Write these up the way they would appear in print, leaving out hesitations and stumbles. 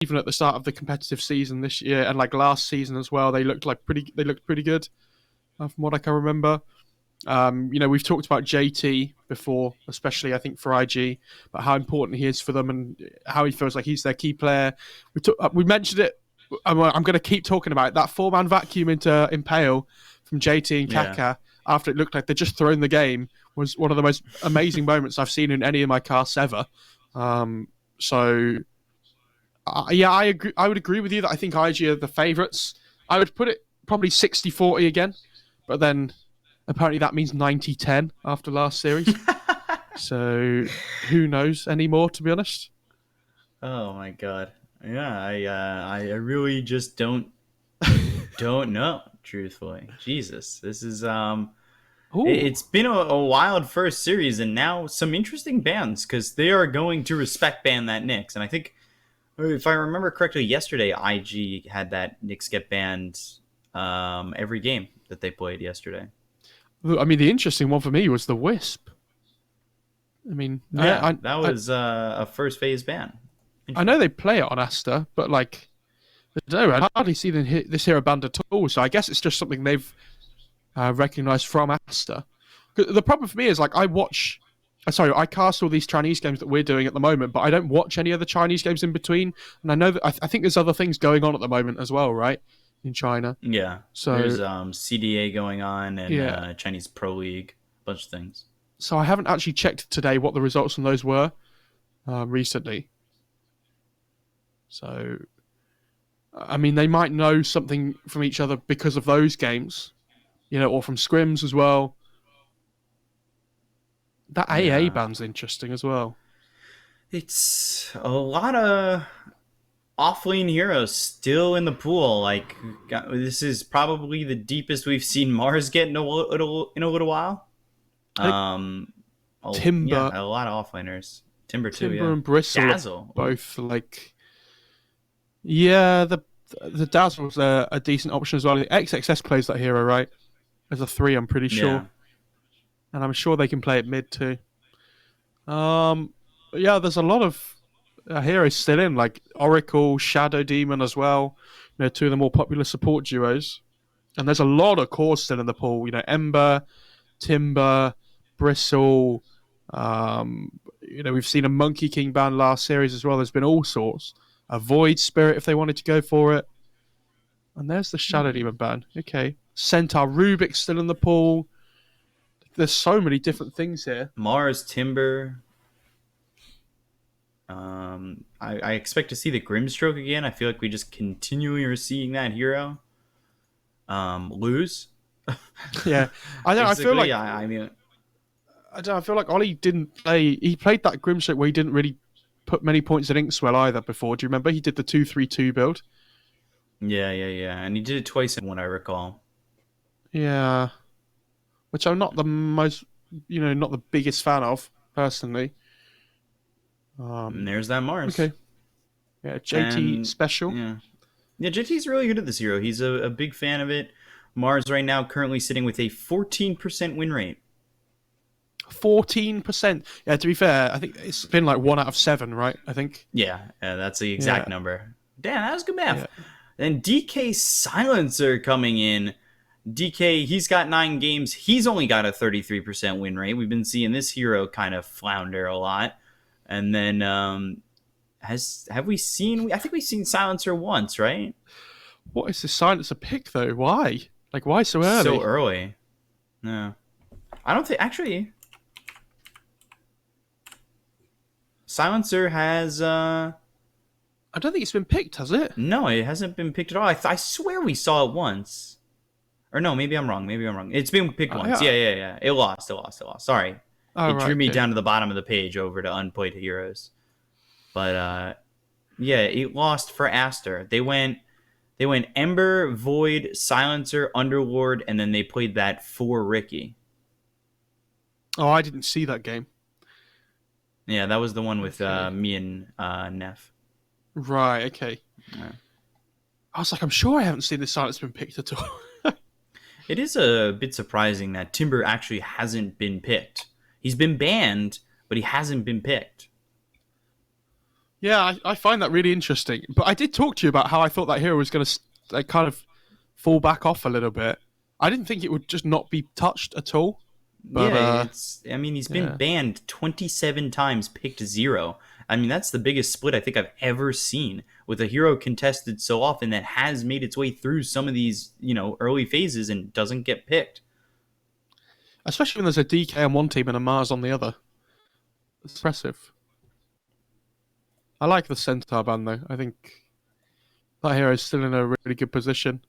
even at the start of the competitive season this year and like last season as well, they looked pretty good from what I can remember. We've talked about JT before, especially I think for IG, but how important he is for them and how he feels like he's their key player. We mentioned it. I'm going to keep talking about it. That 4-man vacuum into Impale from JT and Yeah. Kaka after it looked like they'd just thrown the game was one of the most amazing moments I've seen in any of my casts ever. Yeah, I agree. I would agree with you that I think IG are the favourites. I would put it probably 60-40 again, but then apparently that means 90-10 after last series. So who knows anymore, to be honest. Oh my god. Yeah, I really just don't know, truthfully. Jesus. This is Ooh, it's been a wild first series, and now some interesting bans, because they are going to respect ban that Nyx. And I think, if I remember correctly, yesterday IG had that Nyx get banned every game that they played yesterday. I mean, the interesting one for me was the Wisp. I mean, Yeah, that was a first phase ban. I know Interesting. they play it on Aster, but like, I don't know, I hardly see this hero band at all. So I guess it's just something they've recognised from Aster. The problem for me is like I cast all these Chinese games that we're doing at the moment, but I don't watch any of the Chinese games in between. And I know that I think there's other things going on at the moment as well, right, in China. Yeah, So there's CDA going on, and yeah, Chinese Pro League, a bunch of things. so I haven't actually checked today what the results on those were recently. So I mean, they might know something from each other because of those games, or from scrims as well. That AA Yeah, ban's interesting as well. it's a lot of offlane heroes still in the pool. Like, this is probably the deepest we've seen Mars get in a little while. I think Um, oh yeah, Timber, a lot of offlaners. Timber too, Timber yeah. and Bristle are Dazzle. Ooh. both like, yeah, the Dazzle's a decent option as well. The XXS plays that hero, right? As a 3, I'm pretty sure, Yeah, and I'm sure they can play it mid too. But yeah, there's a lot of heroes still in, like Oracle, Shadow Demon as well. Two of the more popular support duos, and there's a lot of cores still in the pool. Ember, Timber, Bristle. We've seen a Monkey King ban last series as well. There's been all sorts. A Void Spirit if they wanted to go for it. And there's the Shadow Demon ban. Okay. Centaur Rubik's still in the pool. There's so many different things here. Mars Timber. I expect to see the Grimstroke again. I feel like we just continually are seeing that hero lose. Yeah. I don't I feel Basically, like I mean, I don't know, I feel like Ollie didn't play he played that Grimshake where he didn't really put many points in Inkswell either before. Do you remember? He did the 2-3-2 build. yeah, and he did it twice in what I recall. Yeah. Which I'm not the most not the biggest fan of, personally. And Um there's that Mars, okay. Yeah, JT and special. yeah, JT's really good at this hero. He's a big fan of it. Mars right now currently sitting with a 14% win rate. 14%. Yeah, to be fair, I think it's been like 1 out of 7, right? I think. Yeah, that's the Yeah. exact number. Damn, that was good Yeah. math. And DK Silencer coming in. DK, he's got 9 games. He's only got a 33% win rate. We've been seeing this hero kind of flounder a lot. And then have we seen? I think we've seen Silencer once, right? What is this silence a pick though? Why? Like why so So early? early. No, I don't think actually. Silencer has I don't think it's been picked, has it? no, it hasn't been picked at all. I swear we saw it once. Or no, maybe I'm wrong. It's been picked once. Yeah. Yeah. It lost. Sorry. Oh It right, drew me okay. down to the bottom of the page over to unplayed heroes. But yeah, it lost for Aster. They went Ember, Void, Silencer, Underlord, and then they played that for Ricky. Oh, I didn't see that game. Yeah, that was the one with Okay. me and Neff. Right, okay. Yeah. I was like, I'm sure I haven't seen this silence been picked at all. It is a bit surprising that Timber actually hasn't been picked. He's been banned, but he hasn't been picked. Yeah, I find that really interesting. But I did talk to you about how I thought that hero was going to like kind of fall back off a little bit. I didn't think it would just not be touched at all. But Yeah, it's. I mean, he's been yeah, banned 27 times, picked zero. I mean, that's the biggest split I think I've ever seen with a hero contested so often that has made its way through some of these, early phases and doesn't get picked. especially when there's a DK on one team and a Mars on the other. It's impressive. I like the Centaur ban though. I think that hero is still in a really good position.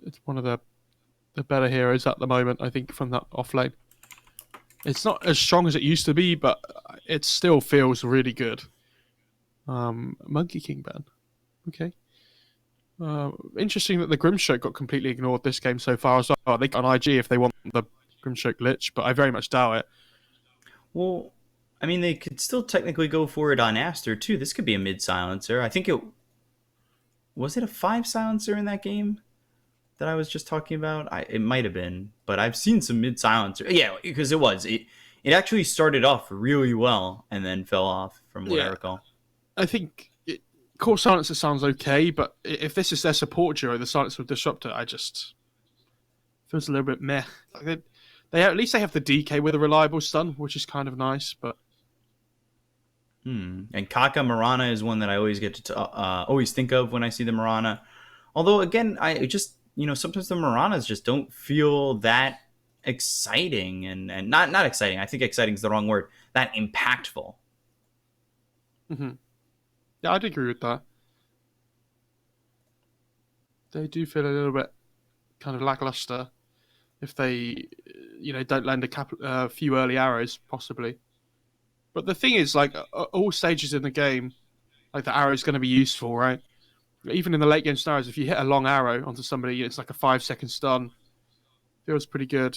It's one of the better heroes at the moment, I think, from that offlane. It's not as strong as it used to be, but it still feels really good. Monkey King ban. Okay. Interesting that the Grimstroke got completely ignored this game so far as well. They got on IG if they want the Grimstroke glitch, but I very much doubt it. Well, I mean, they could still technically go for it on Aster too. This could be a mid silencer. I think it was it a 5 silencer in that game that I was just talking about. It might have been, but I've seen some mid silencer. Yeah, because it was it actually started off really well and then fell off from what I Yeah, recall. I think Core Silencer sounds okay, but if this is their support duo, the Silencer Disruptor, I just feels a little bit meh. Like they at least they have the DK with a reliable stun, which is kind of nice, but And Kaka Marana is one that I always get to always think of when I see the Marana. Although again, I just sometimes the Maranas just don't feel that exciting and not exciting. I think exciting is the wrong word. That impactful. yeah, I'd agree with that. They do feel a little bit kind of lackluster if they, don't land a few early arrows, possibly. But the thing is, like, all stages in the game, like, the arrow is going to be useful, right? Even in the late game scenarios, if you hit a long arrow onto somebody, it's like a 5 second stun. Feels pretty good.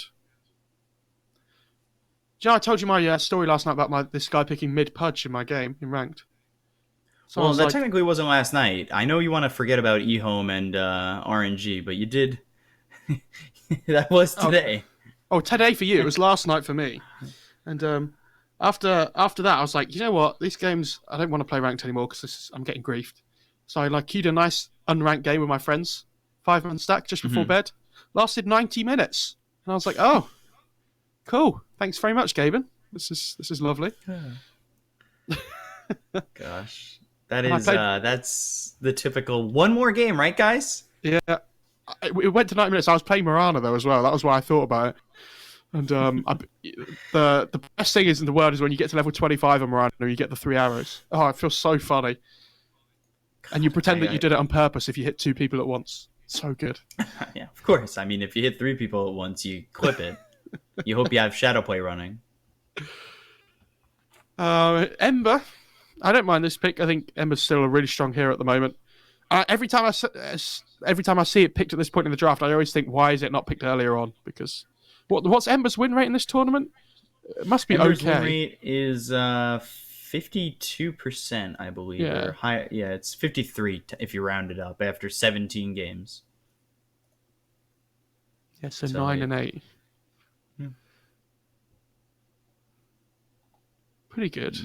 Do you know, I told you my story last night about this guy picking mid pudge in my game in ranked. So I Well, was that like, technically wasn't last night. I know you want to forget about eHome and RNG, but you did. That was oh, today. oh, today for you. It was last night for me. And after that, I was like, you know what? These games, I don't want to play ranked anymore because I'm getting griefed. So I like queued a nice unranked game with my friends, 5-man stack just before Mhm. bed. Lasted 90 minutes, and I was like, oh, cool. Thanks very much, Gaben. This is lovely. Gosh, that And I is played. that's the typical one more game, right, guys? Yeah, it went to 90 minutes. I was playing Mirana though as well. That was why I thought about it. And the best thing is in the world is when you get to level 25 on Mirana, you get the 3 arrows. Oh, it feels so funny. And you pretend that you I did it on purpose if you hit two people at once. So good. yeah, of course. I mean, if you hit 3 people at once, you clip it. You hope you have shadow play running. Ember, I don't mind this pick. I think Ember's still a really strong hero at the moment. Every time I see it picked at this point in the draft, I always think, why is it not picked earlier on? Because what's Ember's win rate in this tournament? It must be Ember's win okay. rate is 52%, I believe, Yeah, or high. Yeah, it's 53 if you round it up after 17 games. yeah. So So 9 and 8, yeah. pretty good.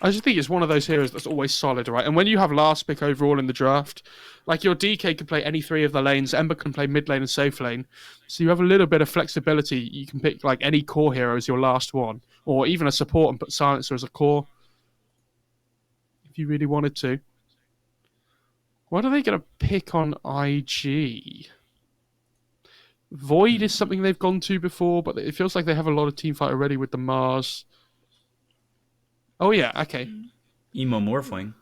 I just think it's one of those heroes that's always solid, right? And when you have last pick overall in the draft, like your DK can play any three of the lanes, Ember can play mid lane and safe lane, so you have a little bit of flexibility. You can pick like any core hero as your last one, or even a support and put Silencer as a core if you really wanted to. What are they going to pick on IG? Void is something they've gone to before, but it feels like they have a lot of team fight already with the Mars. Oh yeah, okay. Emo Morphling.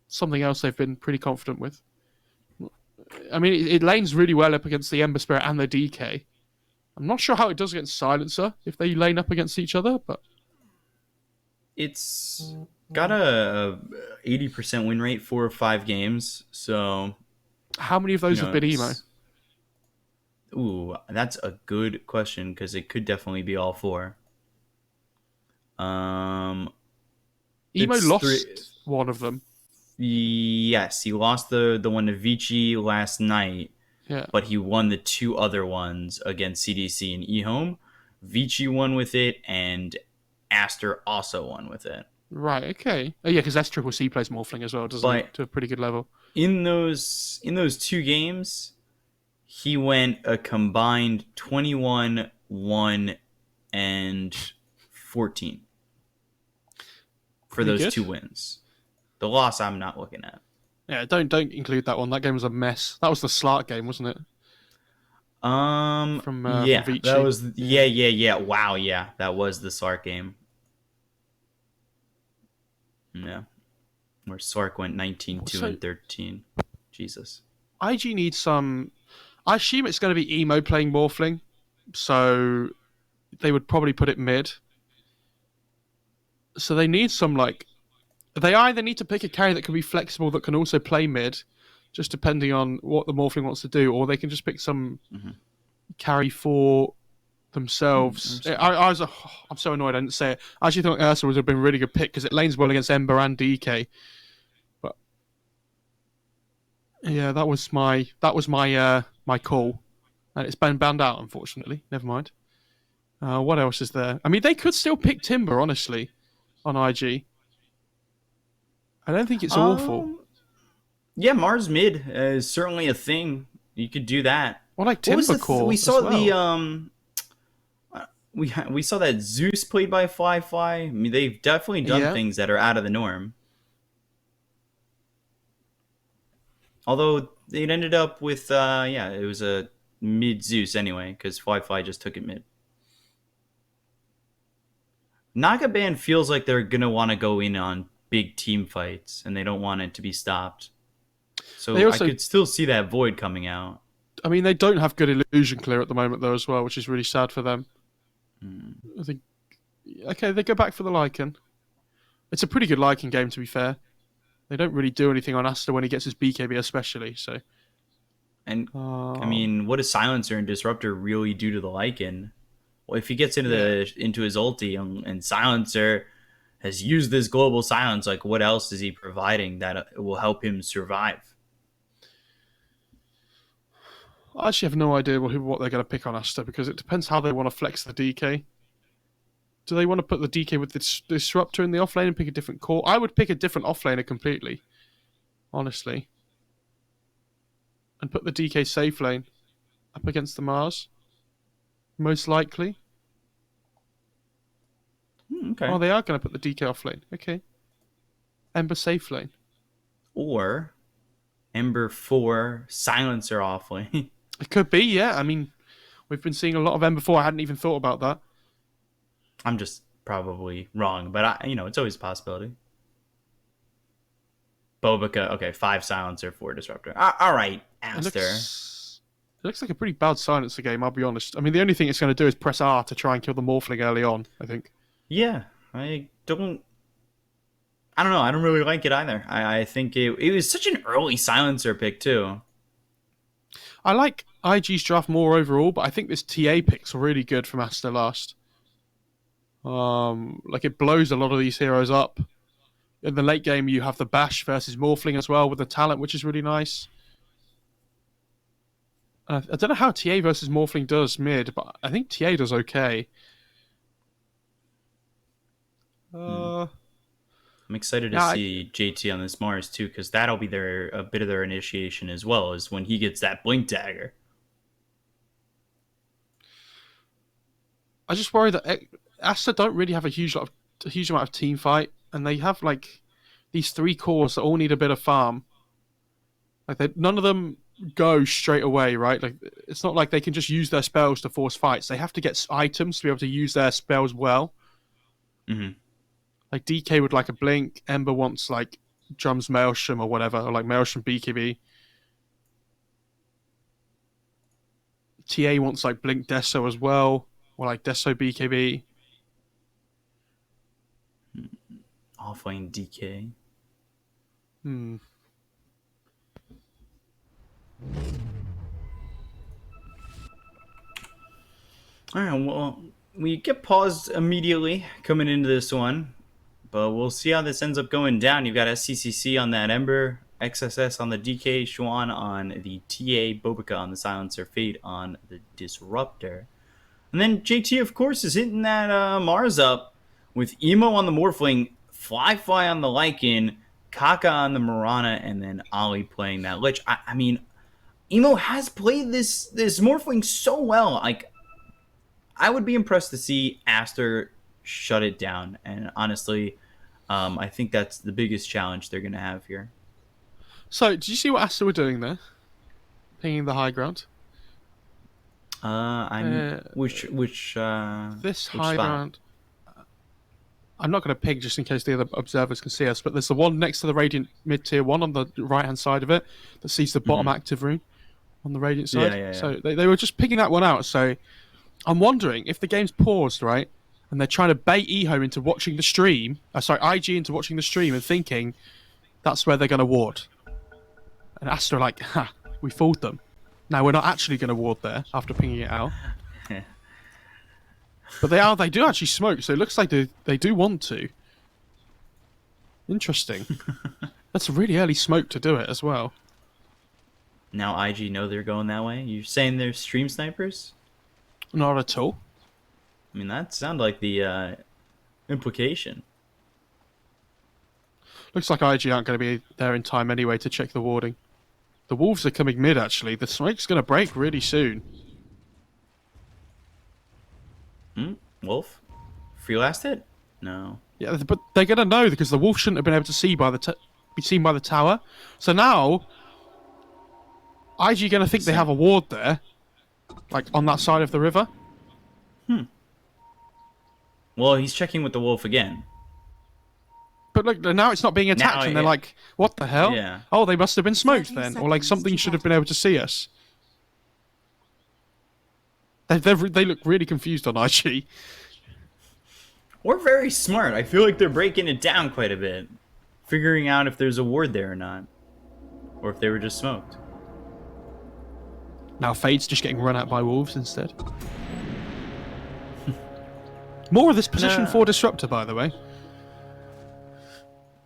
Something else they've been pretty confident with. I mean, it lanes really well up against the Ember Spirit and the DK. I'm not sure how it does against Silencer if they lane up against each other, but It's got a 80% win rate, 4 or 5 games. So how many of those have been emo? it's ooh, that's a good question because it could definitely be all 4. Um, Emo it's 3. lost one of them. Yes, he lost the one to Vici last night, Yeah. but he won the 2 other ones against CDC and eHome. Vici won with it, and Aster also won with it. Right. Okay. Oh yeah, because that's Triple C plays Morphling as well, doesn't he? But To a pretty good level. in those 2 games, he went a combined 21, 1, and 14 for Pretty those good. 2 wins. The loss I'm not looking at. Yeah. Don't include that one. That game was a mess. That was the Slark game, wasn't it? From Yeah, that Vici. was Yeah. yeah. Wow, yeah, that was the Sark game. Yeah, where Sark went 19, 2, So and 13. Jesus. IG needs some. I assume it's going to be Emo playing Morphling, so they would probably put it mid. So they need some like. They either need to pick a carry that can be flexible that can also play mid, just depending on what the Morphling wants to do, or they can just pick some Mm-hmm. carry for themselves. I'm so annoyed I didn't say it. I actually thought Ursa would have been a really good pick because it lanes well against Ember and DK. But yeah, that was my call, and it's been banned out unfortunately. Never mind. What else is there? I mean, they could still pick Timber honestly on IG. I don't think it's awful. Um, yeah, Mars mid is certainly a thing. You could do that. Or like What was Timber we Core as saw the well. we saw that Zeus played by Fly Fly. I mean, they've definitely done Yeah. things that are out of the norm. Although it ended up with yeah, it was a mid Zeus anyway because Fly Fly just took it mid. Naga Band feels like they're gonna want to go in on big team fights and they don't want it to be stopped. They So I also, could still see that void coming out. I mean, they don't have good illusion clear at the moment though as well, which is really sad for them. Hmm. I think. Okay, they go back for the Lycan. It's a pretty good Lycan game to be fair. They don't really do anything on Aster when he gets his BKB especially. So. And I Um, mean, what does Silencer and Disruptor really do to the Lycan? Well, if he gets into yeah. into his ulti and Silencer has used this global silence, like what else is he providing that will help him survive? I actually have no idea what they're going to pick on Aster because it depends how they want to flex the DK. Do they want to put the DK with the Disruptor in the offlane and pick a different core? I would pick a different offlaner completely, honestly, and put the DK safe lane up against the Mars, most likely. Okay. Oh, they are going to put the DK offlane. Okay. Ember safe lane. Or Ember 4 Silencer offlane. It could be, yeah. I mean, we've been seeing a lot of Ember 4. I hadn't even thought about that. I'm just probably wrong, but it's always a possibility. Bobica, okay, 5 Silencer, 4 Disruptor. All right, It Aster. looks like a pretty bad silencer game, I'll be honest. I mean, the only thing it's going to do is press R to try and kill the Morphling early on, I think. Yeah, I don't know. I don't really like it either. I think it was such an early Silencer pick too. I like IG's draft more overall, but I think this TA pick's really good from Aster last. Like it blows a lot of these heroes up. In the late game, you have the Bash versus Morphling as well with the talent, which is really nice. I don't know how TA versus Morphling does mid, but I think TA does okay. Hmm. Uh, I'm excited to yeah, see JT on this Mars too, because that'll be a bit of their initiation as well, as when he gets that blink dagger. I just worry that Aster don't really have a huge amount of team fight, and they have like these 3 cores that all need a bit of farm. Like none of them go straight away, right? Like it's not like they can just use their spells to force fights. They have to get items to be able to use their spells well. Mm-hmm. Like DK would like a blink. Ember wants like Drum's Maelstrom or whatever, or like Maelstrom BKB. TA wants like Blink Deso as well, or like Deso BKB. Offlane DK. Hmm. All right, well, we get paused immediately coming into this one, but we'll see how this ends up going down. You've got SCCC on that Ember, XSS on the DK, Schwan on the TA, Bobica on the Silencer, Fade on the Disruptor. And then JT, of course, is hitting that Mars up with Emo on the Morphling, Fly on the Lycan, Kaka on the Mirana, and then Ollie playing that Lich. I mean, Emo has played this Morphling so well. Like, I would be impressed to see Aster shut it down. And honestly, I think that's the biggest challenge they're going to have here. So, did you see what Aster were doing there? Pinging the high ground. Which This which high spot? ground. I'm not going to ping just in case the other observers can see us, but there's the one next to the Radiant mid-tier 1 on the right-hand side of it that sees the bottom active rune on the Radiant side. Yeah. So they were just picking that one out. So I'm wondering if the game's paused, right, and they're trying to bait Eho into watching the stream, IG into watching the stream and thinking that's where they're going to ward. And Aster are like, ha, we fooled them. Now we're not actually going to ward there after pinging it out. But they do actually smoke, so it looks like they do want to. Interesting. That's a really early smoke to do it as well. Now IG know they're going that way? You're saying they're stream snipers? Not at all. I mean, that sounded like the implication. Looks like IG aren't going to be there in time anyway to check the warding. The Wolves are coming mid, actually. The smoke's going to break really soon. Wolf? Free last hit? No. Yeah, but they're going to know because the Wolf shouldn't have been able to be seen by the tower. So now, IG going to think they have a ward there, like on that side of the river. Well, he's checking with the Wolf again. But look, now it's not being attacked, Now and they're like, what the hell? Yeah. Oh, they must have been smoked then. Or like something should have been able to see us. They look really confused on IG. Or very smart. I feel like they're breaking it down quite a bit. Figuring out if there's a ward there or not. Or if they were just smoked. Now Fade's just getting run out by Wolves instead. More of this position 4 Disruptor, by the way.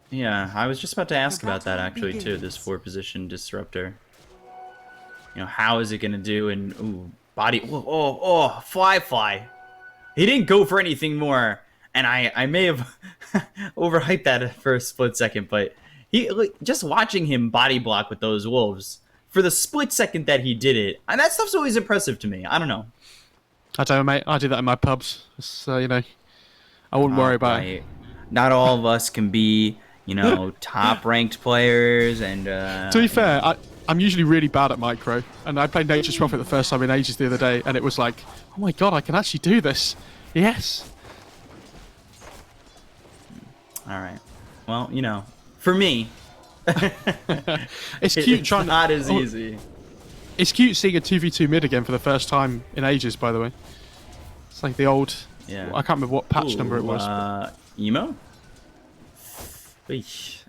Yeah, I was just about to ask about that actually too, this 4-position Disruptor. You know, how is it going to do in... Ooh, body... Oh, Fly. He didn't go for anything more. And I may have overhyped that for a split second, but just watching him body block with those wolves for the split second that he did it, and that stuff's always impressive to me. I don't know. I don't know, mate. I do that in my pubs. So, you know, I wouldn't worry about it. Not all of us can be, you know, top-ranked players, and... to be fair, I'm usually really bad at micro, and I played Nature's Prophet the first time in ages the other day, and it was like, oh my god, I can actually do this. Yes. All right. Well, you know, for me, it's cute it's trying not to, as easy. It's cute seeing a 2v2 mid again for the first time in ages, by the way. It's like the old... Yeah. I can't remember what patch number it was. Emo? He's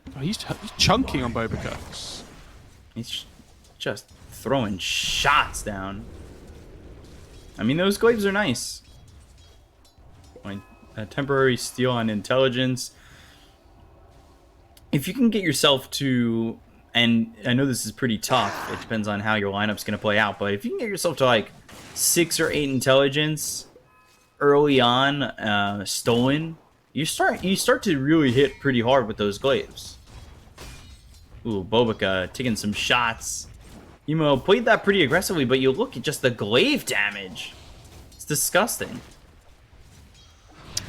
chunking on Bobica. He's just throwing shots down. I mean, those glaives are nice. Like a temporary steal on intelligence. If you can get yourself to, and I know this is pretty tough, it depends on how your lineup's going to play out, but if you can get yourself to like 6 or 8 intelligence early on, stolen, you start to really hit pretty hard with those glaives. Ooh, Bobica taking some shots. Emo played that pretty aggressively, but you look at just the glaive damage. It's disgusting.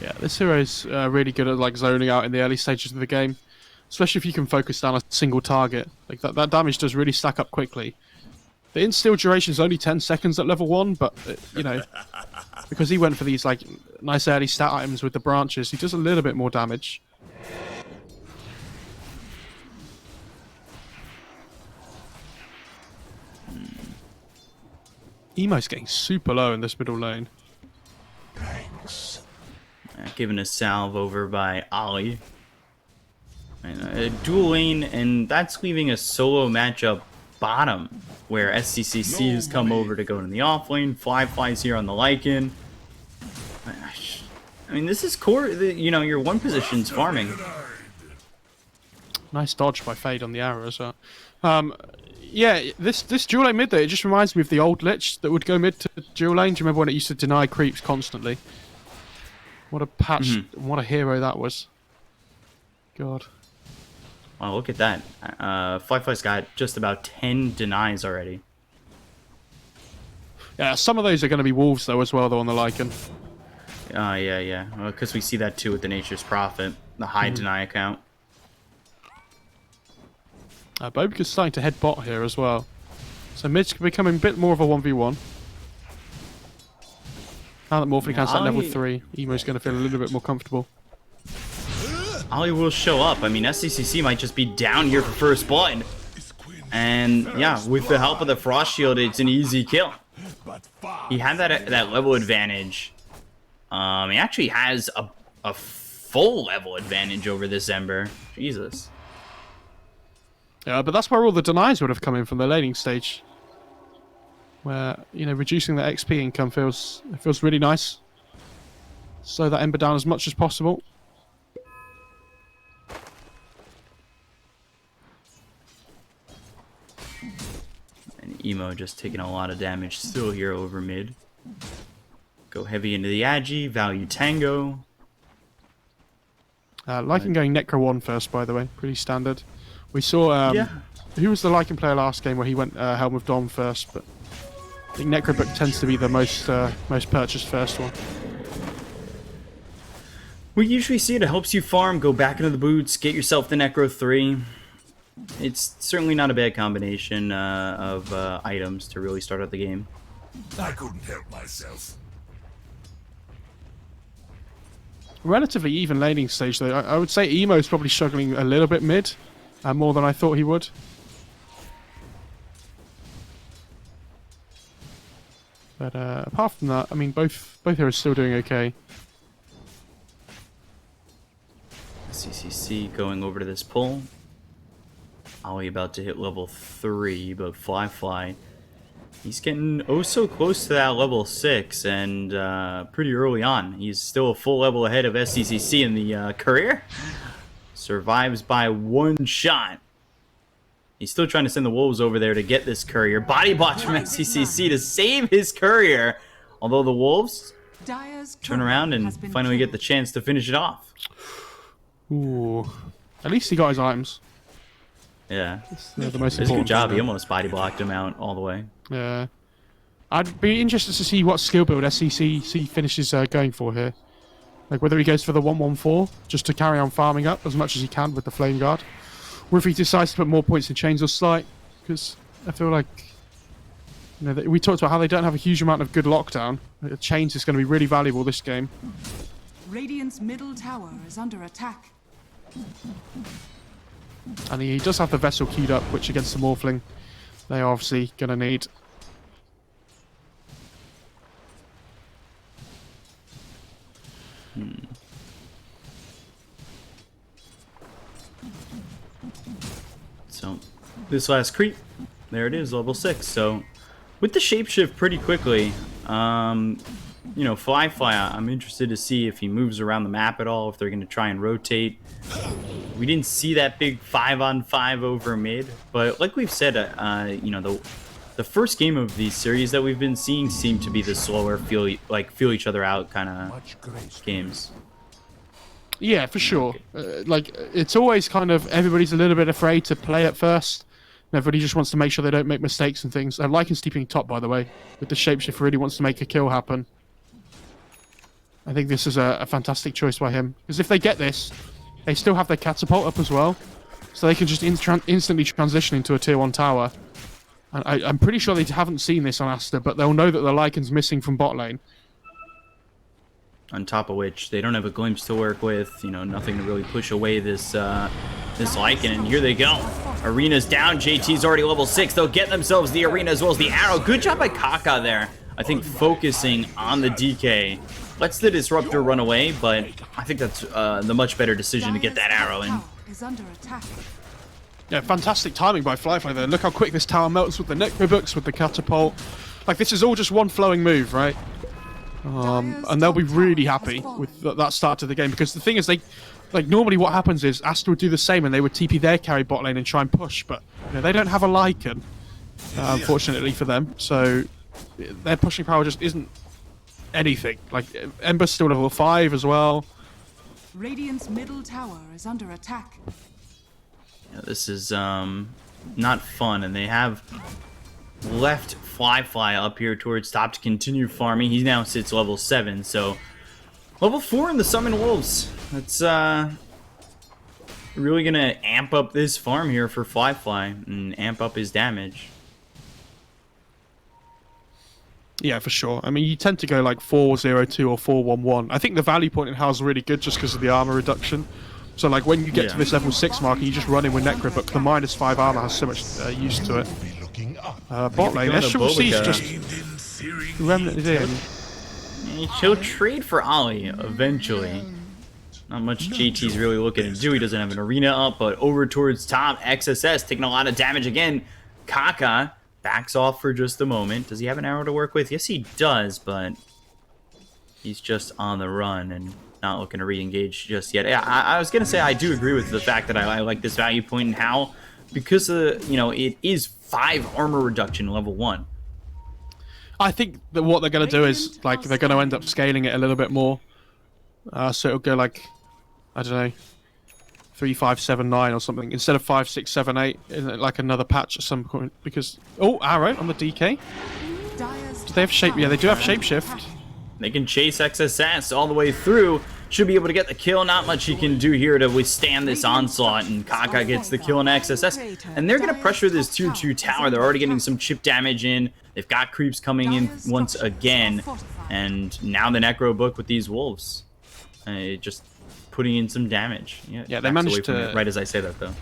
Yeah, this hero's really good at like zoning out in the early stages of the game, especially if you can focus down a single target. Like that damage does really stack up quickly. The instill duration is only 10 seconds at level 1, but you know, because he went for these like nice early stat items with the branches, he does a little bit more damage. Emo's getting super low in this middle lane. Given a salve over by Ollie. And a dual lane, and that's leaving a solo matchup bottom, where SCCC has come over to go in the off lane. Fly's here on the Lycan. I mean, this is core. You know, your one position's farming. Nice dodge by Fade on the arrow as well. Yeah, this dual lane mid there, it just reminds me of the old Lich that would go mid to dual lane. Do you remember when it used to deny creeps constantly? What a patch, what a hero that was. God. Wow, look at that. Fly's got just about 10 denies already. Yeah, some of those are going to be wolves though as well though on the Lycan. Yeah. Because we see that too with the Nature's Prophet, the high deny account. Bobica's starting to head bot here as well. So mid's becoming a bit more of a 1v1. Now that Morphling has that level 3, Emo's going to feel a little bit more comfortable. Ollie will show up. I mean, SCCC might just be down here for first blood. And yeah, with the help of the Frost Shield, it's an easy kill. He had that level advantage. He actually has a full level advantage over this Ember. Jesus. Yeah, but that's where all the denies would have come in from the laning stage. Where, you know, reducing the XP income feels really nice. Slow that Ember down as much as possible. And Emo just taking a lot of damage still here over mid. Go heavy into the Agi, value Tango. Lycan going Necro 1 first, by the way. Pretty standard. We saw... Who was the Lycan player last game where he went Helm of Dom first, but... I think Necrobook tends to be the most purchased first one. We usually see it helps you farm, go back into the boots, get yourself the Necro 3. It's certainly not a bad combination of items to really start out the game. I couldn't help myself. Relatively even laning stage though. I would say Emo's probably struggling a little bit mid, more than I thought he would. But apart from that, I mean, both heroes still doing okay. CCC going over to this pull. Ollie about to hit level 3, but Fly, he's getting oh so close to that level 6, and pretty early on. He's still a full level ahead of SCCC in the career. Survives by 1 shot. He's still trying to send the Wolves over there to get this courier. Body block from SCCC to save his courier. Although the Wolves turn around and finally get the chance to finish it off. Ooh. At least he got his items. Yeah. They're the most It's a good important. job. He almost body blocked him out all the way. Yeah. I'd be interested to see what skill build SCCC finishes going for here. Like whether he goes for the 1-1-4, just to carry on farming up as much as he can with the Flame Guard. Or if he decides to put more points in Chains or Slight, because I feel like, you know, we talked about how they don't have a huge amount of good lockdown. Chains is going to be really valuable this game. Radiant's middle tower is under attack. And he does have the Vessel queued up, which against the Morphling, they are obviously going to need. So, this last creep, there it is, level 6. So, with the shapeshift pretty quickly, you know, Fly, I'm interested to see if he moves around the map at all, if they're going to try and rotate. We didn't see that big 5-on-5 over mid, but like we've said, you know, the first game of these series that we've been seeing seem to be the slower, feel each other out kind of games. Yeah, for sure. Like, it's always kind of, everybody's a little bit afraid to play at first. Everybody just wants to make sure they don't make mistakes and things. And Lycan's steeping top, by the way, with the shapeshift really wants to make a kill happen. I think this is a fantastic choice by him. Because if they get this, they still have their catapult up as well. So they can just instantly transition into a tier 1 tower. And I'm pretty sure they haven't seen this on Aster, but they'll know that the Lycan's missing from bot lane. On top of which, they don't have a glimpse to work with, you know, nothing to really push away this this Lycan, and here they go. Arena's down, JT's already level 6, they'll get themselves the arena as well as the arrow. Good job by Kaka there, I think focusing on the DK. Lets the Disruptor run away, but I think that's the much better decision to get that arrow in. Yeah, fantastic timing by Fly there. Look how quick this tower melts with the Necrobooks, with the catapult. Like, this is all just one flowing move, right? And they'll be really happy with that start to the game, because the thing is, normally what happens is Aster would do the same and they would TP their carry bot lane and try and push, but you know, they don't have a Lycan, unfortunately for them, so their pushing power just isn't anything. Like, Ember's still level 5 as well. Radiant's middle tower is under attack. Yeah, this is not fun, and they have left Fly up here towards top to continue farming. He now sits level 7, so level 4 in the Summon Wolves. That's really gonna amp up this farm here for Fly and amp up his damage. Yeah, for sure. I mean, you tend to go like 4-0-2 or 4-1-1. I think the value point in Hal is really good just because of the armor reduction. So, like, when you get to this level 6 mark, you just run in with Necro, but the -5 armor has so much use to it. Bot lane, SWC's just remnant in. He'll trade for Ollie eventually. Not much JT's really looking to do. He doesn't have an arena up, but over towards top, XSS taking a lot of damage again. Kaka backs off for just a moment. Does he have an arrow to work with? Yes, he does, but he's just on the run and not looking to re-engage just yet. Yeah, I was going to say I do agree with the fact that I like this value point and how, because, you know, it is 5 armor reduction level 1. I think that what they're going to do is, like, they're going to end up scaling it a little bit more. So it'll go like, I don't know, 3, 5, 7, 9 or something instead of 5, 6, 7, 8 in like another patch at some point. Because arrow on the DK. Do they have shape? Yeah, they do have shapeshift. They can chase XSS all the way through. Should be able to get the kill. Not much he can do here to withstand this onslaught. And Kaka gets the kill on XSS. And they're going to pressure this 2-2 tower. They're already getting some chip damage in. They've got creeps coming in once again. And now the Necro book with these wolves. Just putting in some damage. Yeah, they managed to... Right as I say that, though.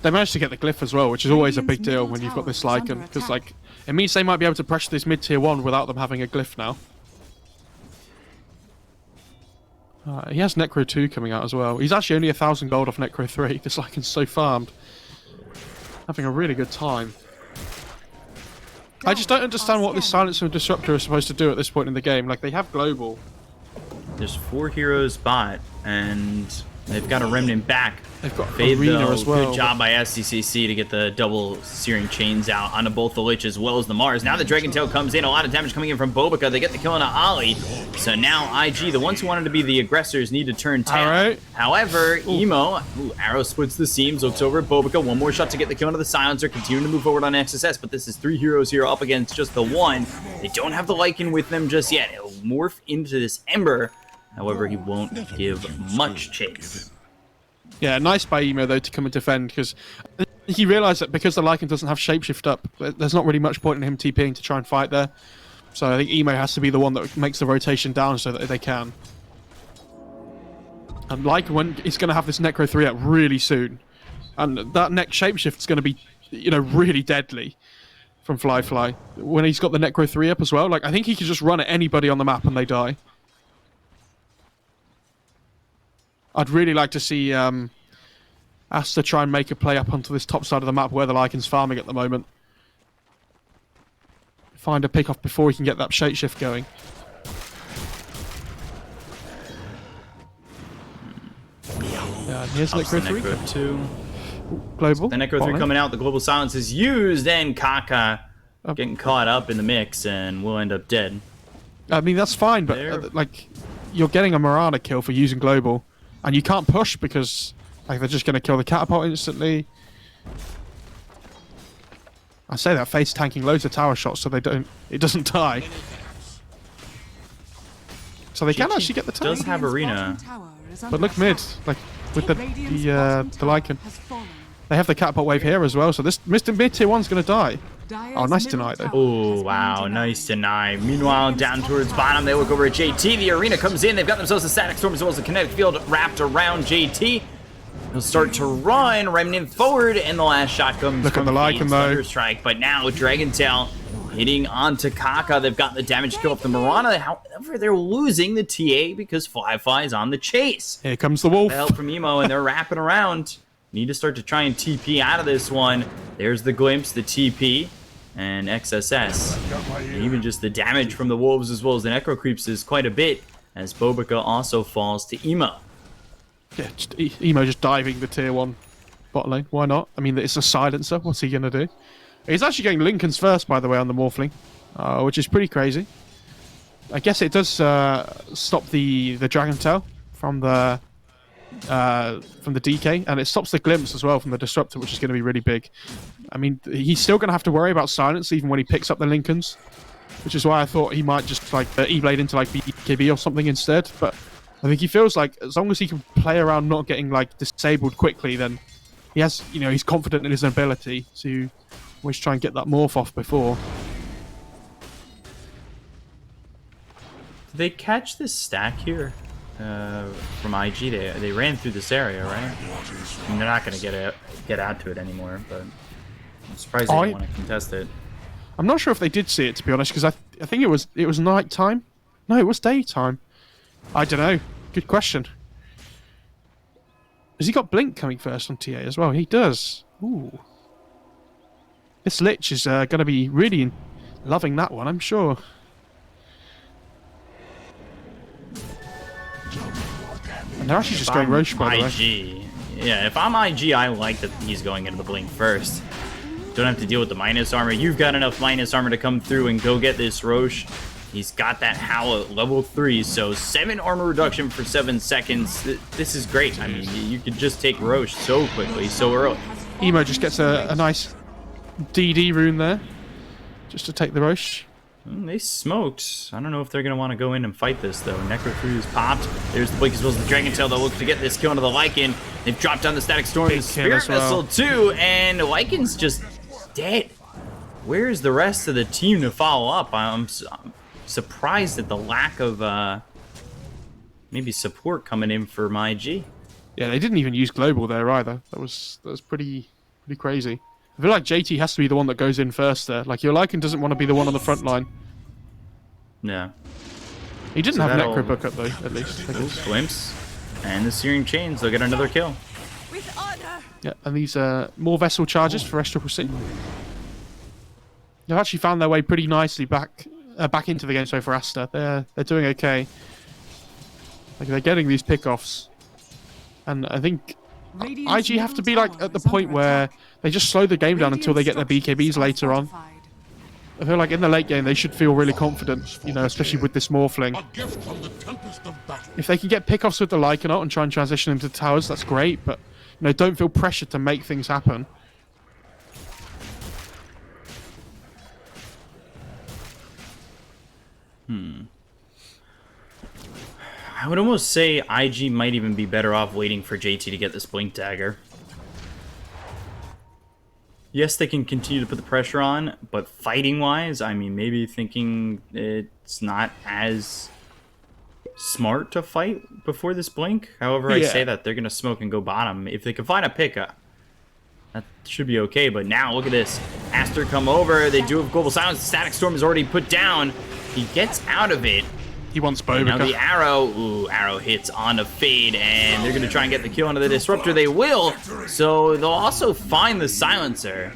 They managed to get the glyph as well, which is always a big deal when you've got this Lycan. Because, like, it means they might be able to pressure this mid-tier 1 without them having a glyph now. He has Necro 2 coming out as well. He's actually only 1,000 gold off Necro 3. This Lycan's so farmed. Having a really good time. I just don't understand what this Silencer and Disruptor are supposed to do at this point in the game. Like, they have Global. There's 4 heroes bot, and they've got a Remnant back. They've got Fade, Arena though. as well. Good job by SCCC to get the double Searing Chains out onto both the Lich as well as the Mars. Now the Dragon Tail comes in. A lot of damage coming in from Bobica. They get the kill on Ollie. So now IG, the ones who wanted to be the aggressors, need to turn tail. Right. However, Emo, arrow splits the seams, looks over at Bobica. One more shot to get the kill onto the Silencer. Continuing to move forward on XSS, but this is 3 heroes here up against just the 1. They don't have the Lycan with them just yet. It'll morph into this Ember. However, he won't give much chase. Yeah, nice by Emo, though, to come and defend, because he realised that because the Lycan doesn't have Shapeshift up, there's not really much point in him TPing to try and fight there. So I think Emo has to be the one that makes the rotation down so that they can. And Lycan is going to have this Necro 3 out really soon. And that next Shapeshift is going to be, you know, really deadly from Fly. When he's got the Necro 3 up as well, like, I think he can just run at anybody on the map and they die. I'd really like to see Aster try and make a play up onto this top side of the map where the Lycan's farming at the moment. Find a pick off before he can get that shapeshift going. Yeah, and here's Necro 3. Necro 2. Global. The Necro 3 coming out. The Global Silence is used, and Kaka getting caught up in the mix and will end up dead. I mean, that's fine, but like, you're getting a Mirana kill for using Global. And you can't push because like they're just going to kill the catapult instantly. I say that face tanking loads of tower shots so it doesn't die. So they can actually get the tower. Does have arena. But look mid, like with the Lycan. They have the catapult wave here as well, so this mid tier 1's going to die. Oh, nice deny though. Oh, wow, nice deny. Meanwhile, down towards bottom, they look over at JT. The arena comes in. They've got themselves a static storm as well as a kinetic field wrapped around JT. He'll start to run, Remnant forward, and the last shot comes look from at the Lycan though. Strike. But now Dragon Tail hitting onto Kaka. They've got the damage kill off the Mirana. However, they're losing the TA because Fly is on the chase. Here comes the wolf. The help from Emo, and they're wrapping around. Need to start to try and TP out of this one. There's the glimpse, the TP, and XSS. And even just the damage from the wolves as well as the Necro creeps is quite a bit, as Bobica also falls to Emo. Yeah, Emo just diving the tier 1 bot lane. Why not? I mean, it's a silencer. What's he going to do? He's actually getting Lincoln's first, by the way, on the Morphling, which is pretty crazy. I guess it does stop the Dragon Tail from the DK, and it stops the Glimpse as well from the Disruptor, which is going to be really big. I mean, he's still going to have to worry about silence even when he picks up the Lincolns, which is why I thought he might just like E-Blade into like BKB or something instead. But I think he feels like as long as he can play around not getting like disabled quickly, then he has, you know, he's confident in his ability to always try and get that morph off before. Did they catch this stack here from IG? They ran through this area, right? I mean, they're not going to get out to it anymore, but I'm surprised they didn't want to contest it. I'm not sure if they did see it, to be honest, because I think it was night time. No, it was daytime. I don't know. Good question. Has he got Blink coming first on TA as well? He does. Ooh. This Lich is going to be really loving that one, I'm sure. And they're actually just going Roche, by the way. IG. Yeah, if I'm IG, I like that he's going into the Blink first. Don't have to deal with the minus armor. You've got enough minus armor to come through and go get this Roche. He's got that Howl at level 3, so 7 armor reduction for 7 seconds. This is great. I mean, you could just take Roche so quickly, so early. Emo just gets a nice DD rune there, just to take the Roche. They smoked. I don't know if they're going to want to go in and fight this, though. Necro Cruise popped. There's the Blink as well as the Dragon Tail. They'll look to get this kill into the Lycan. They've dropped down the Static Storm and Spirit Vessel, too, and Lycan's just dead. Where's the rest of the team to follow up? I'm surprised at the lack of maybe support coming in for my G. Yeah, they didn't even use Global there either. That was pretty crazy. I feel like JT has to be the one that goes in first there. Like, your Lycan doesn't want to be the one on the front line. Yeah. He didn't have Necro Book up, though, at least. Glimpse. And the Searing Chains, they'll get another kill. With honor. Yeah, and these more vessel charges for SCCC. They've actually found their way pretty nicely back into the game so for Aster. They're doing okay. Like, they're getting these pickoffs. And I think IG have to be like at the point where they just slow the game down until they get their BKBs later on. I feel like in the late game they should feel really confident, you know, especially with this Morphling. If they can get pickoffs with the Lycanot and try and transition into towers, that's great, but you know, don't feel pressured to make things happen. I would almost say IG might even be better off waiting for JT to get this Blink Dagger. Yes, they can continue to put the pressure on, but fighting-wise, I mean, maybe thinking it's not as smart to fight before this Blink. However, I say that, they're going to smoke and go bottom. If they can find a pickup, that should be okay. But now, look at this. Aster come over. They do have Global Silence. The Static Storm is already put down. He gets out of it. He wants Bobica. Now the arrow hits on a Fade, and they're going to try and get the kill onto the Disruptor. They will, so they'll also find the Silencer.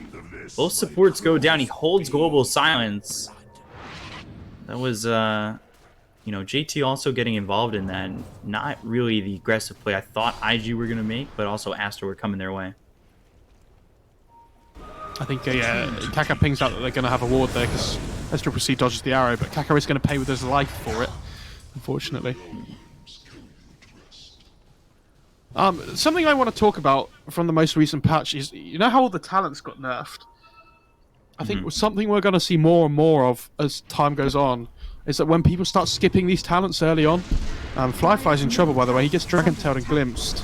Both supports go down. He holds Global Silence. That was, you know, JT also getting involved in that. Not really the aggressive play I thought IG were going to make, but also Aster were coming their way. I think Kaka pings out that they're going to have a ward there because SCCC dodges the arrow, but Kaka is going to pay with his life for it, unfortunately. Something I want to talk about from the most recent patch is, you know how all the talents got nerfed? I think something we're going to see more and more of as time goes on is that when people start skipping these talents early on, Fly's in trouble, by the way. He gets Dragon-tailed and glimpsed.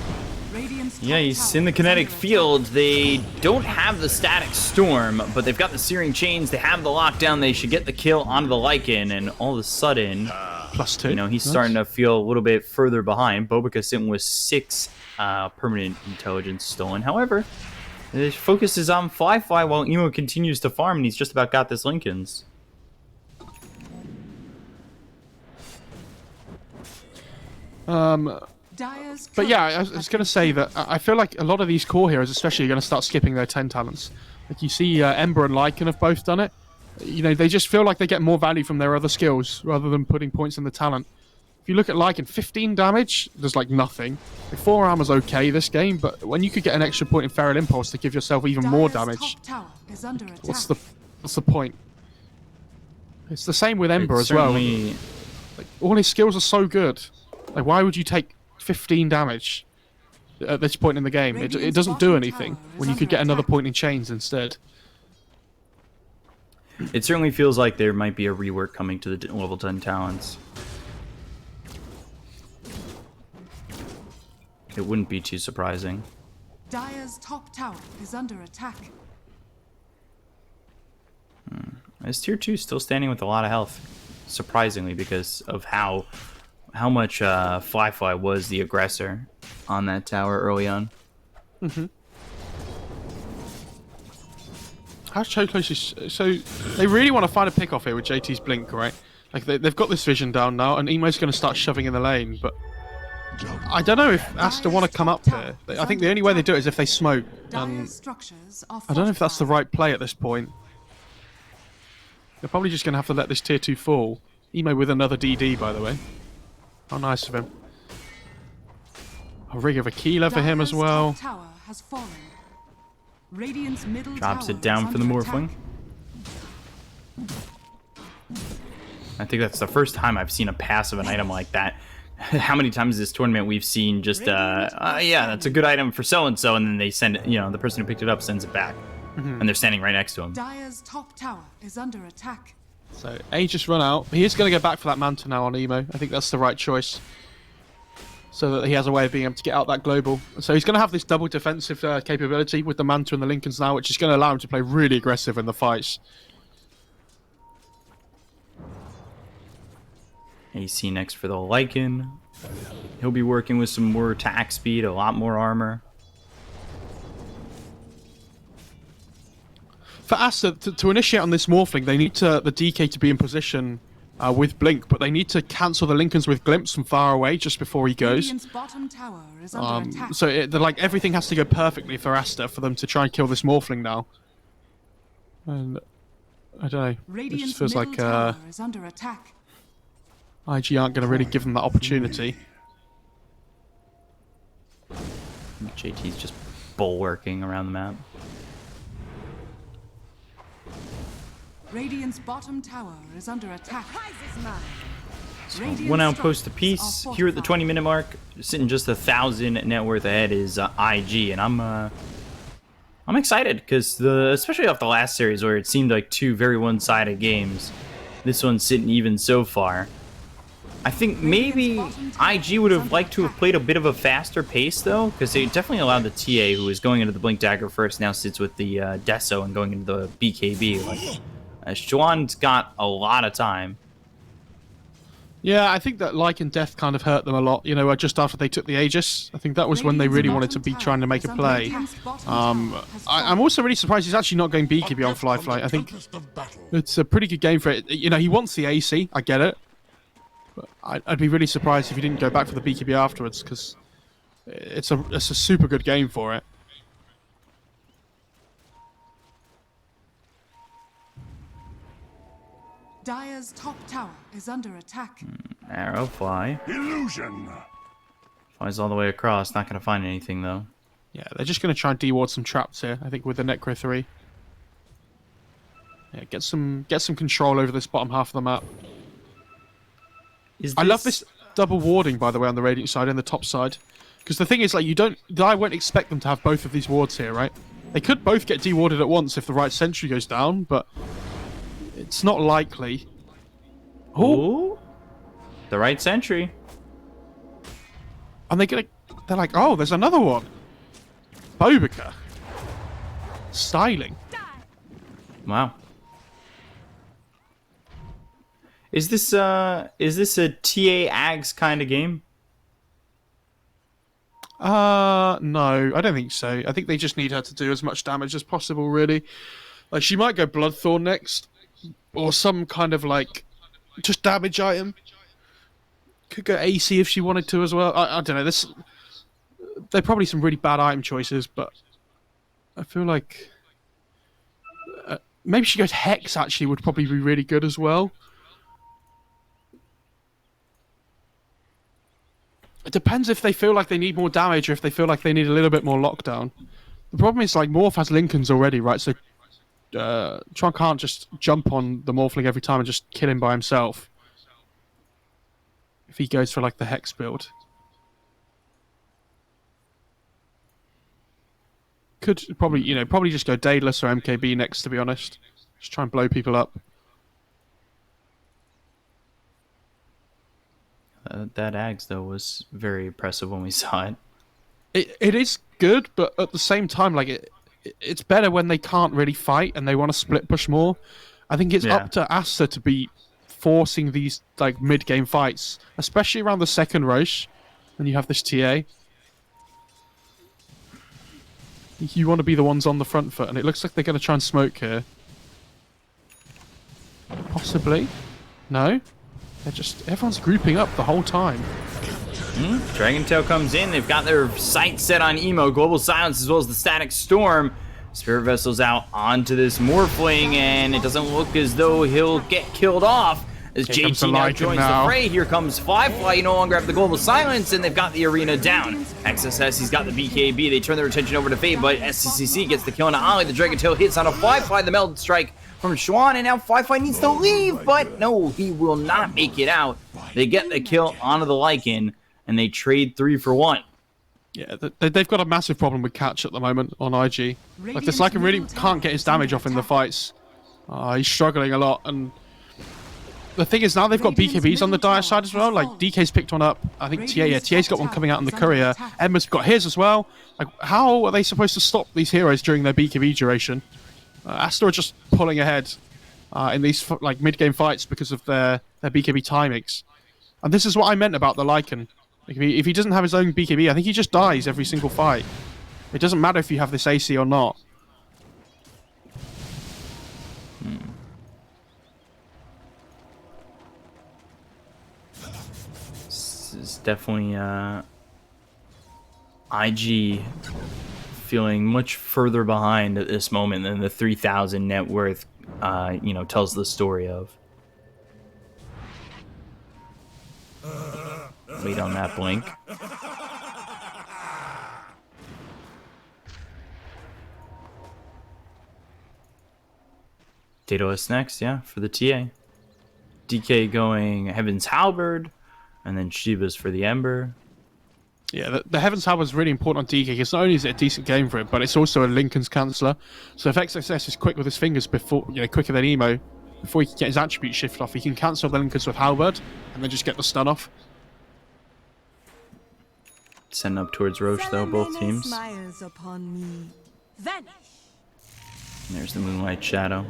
Yeah, he's in the kinetic field. They don't have the Static Storm, but they've got the Searing Chains. They have the lockdown. They should get the kill onto the Lycan, and all of a sudden, +2. You know, he's starting to feel a little bit further behind. Bobica sitting with 6 permanent intelligence stolen. However, the focus is on Fly while Emo continues to farm, and he's just about got this Lincolns. But yeah, I was going to say that I feel like a lot of these core heroes especially are going to start skipping their 10 talents. Like you see Ember and Lycan have both done it. You know, they just feel like they get more value from their other skills rather than putting points in the talent. If you look at Lycan, 15 damage, there's like nothing. Like 4 armor's okay this game, but when you could get an extra point in Feral Impulse to give yourself even more damage, what's the point? It's the same with Ember as well. all his skills are so good. Like, why would you take 15 damage at this point in the game? It doesn't do anything when you could get another point in chains instead. It certainly feels like there might be a rework coming to the level 10 talents. It wouldn't be too surprising. Dire's top tower is under attack. Is tier 2 still standing with a lot of health? Surprisingly, because of how much Fly was the aggressor on that tower early on. How's Choclos? So they really want to find a pick off here with JT's blink, right? Like they've got this vision down now, and Emo's going to start shoving in the lane, but I don't know if Aster want to come up here. I think the only way they do it is if they smoke. Dire's structures are I don't know if that's the right play at this point. They're probably just going to have to let this tier 2 fall. Emo with another DD, by the way. How nice of him. A rig of Aquila for him as well. Top tower has fallen. Radiant's middle Drops tower it down is for the under Morphling. attack. I think that's the first time I've seen a passive an item like that. How many times this tournament we've seen just, yeah, that's a good item for so-and-so, and then they send it, you know, the person who picked it up sends it back. And they're standing right next to him. Dire's top tower is under attack. So A just run out. He is going to go back for that Manta now on Emo. I think that's the right choice. So that he has a way of being able to get out that global. So he's going to have this double defensive capability with the Manta and the Lincolns now, which is going to allow him to play really aggressive in the fights. AC next for the Lycan. He'll be working with some more attack speed, a lot more armor. For Aster to initiate on this Morphling, they need the DK to be in position with Blink, but they need to cancel the Lincolns with Glimpse from far away just before he goes. Radiant's bottom tower is under attack. So like everything has to go perfectly for Aster for them to try and kill this Morphling now. And I don't know. It Radiant's just feels middle like tower is under attack. IG aren't going to really give them that opportunity. JT's just bulwarking around the map. Radiant's bottom tower is under attack. One outpost apiece. Here at the 20-minute mark, sitting just 1,000 net worth ahead is IG, and I'm excited because especially off the last series where it seemed like two very one-sided games. This one's sitting even so far. I think maybe IG would have liked to have played a bit of a faster pace though, because they definitely allowed the TA, who was going into the Blink Dagger first, now sits with the Deso and going into the BKB. Like, Juan's got a lot of time. Yeah, I think that Lycan Death kind of hurt them a lot, you know, just after they took the Aegis. I think that was when they really wanted to be trying to make a play. I'm also really surprised he's actually not going BKB on Fly. I think it's a pretty good game for it. You know, he wants the AC, I get it. But I'd be really surprised if he didn't go back for the BKB afterwards, because it's a super good game for it. Dire's top tower is under attack. Arrow, Fly. Illusion. Flies all the way across, not going to find anything though. Yeah, they're just going to try and deward some traps here, I think, with the Necro 3. Yeah, get some control over this bottom half of the map. I love this double warding, by the way, on the Radiant side and the top side. Because the thing is, like, I won't expect them to have both of these wards here, right? They could both get dewarded at once if the right sentry goes down, but it's not likely. Ooh. The right sentry. And they're like, oh, there's another one. Bobica. Styling. Wow. Is this a TA Ags kind of game? No, I don't think so. I think they just need her to do as much damage as possible, really. Like, she might go Bloodthorn next, or some kind of, like, just damage item. Could go AC if she wanted to as well. I don't know. They're probably some really bad item choices, but I feel like maybe she goes Hex, actually, would probably be really good as well. It depends if they feel like they need more damage or if they feel like they need a little bit more lockdown. The problem is, like, Morph has Lincolns already, right? So Tron can't just jump on the Morphling every time and just kill him by himself. if he goes for like the Hex build. Could probably, probably just go Daedalus or MKB next, to be honest. Just try and blow people up. That Ags, though, was very impressive when we saw it. It is good, but at the same time, like it's better when they can't really fight and they want to split push more. I think it's up to Aster to be forcing these like mid-game fights, especially around the second Roche, when you have this TA. You want to be the ones on the front foot, and it looks like they're going to try and smoke here. Possibly. No? Everyone's grouping up the whole time. Dragon Tail comes in. They've got their sights set on Emo. Global Silence as well as the Static Storm. Spirit Vessel's out onto this Morphling, and it doesn't look as though he'll get killed off. As JT now joins the fray, here comes Fly. You no longer have the Global Silence, and they've got the arena down. XSS, he's got the BKB. They turn their attention over to Fade, but SCCC gets the kill on Ali. The Dragon Tail hits on a Fly. The Meld Strike from Xuan, and now Fly needs to leave, but no, he will not make it out. They get the kill onto the Lycan, and they trade 3 for 1. Yeah, they've got a massive problem with catch at the moment on IG. Like, this Lycan really can't get his damage off in the fights. He's struggling a lot, and the thing is, now they've got BKBs on the Dire side as well. Like, DK's picked one up. I think TA's got one coming out in the Courier. Emma's got his as well. Like, how are they supposed to stop these heroes during their BKB duration? Aster are just pulling ahead in these like mid-game fights because of their BKB timings. And this is what I meant about the Lycan. Like, if he doesn't have his own BKB, I think he just dies every single fight. It doesn't matter if you have this AC or not. This is definitely IG feeling much further behind at this moment than the 3,000 net worth, tells the story of. Wait on that blink. Daedalus next, yeah, for the TA. DK going Heaven's Halberd, and then Shiva's for the Ember. Yeah, the Heaven's Halberd is really important on DK because not only is it a decent game for it, but it's also a Lincoln's Canceller. So if XSS is quick with his fingers quicker than Emo, before he can get his attribute shift off, he can cancel the Lincolns with Halberd and then just get the stun off. Sending up towards Roche though, both teams. And there's the Moonlight Shadow.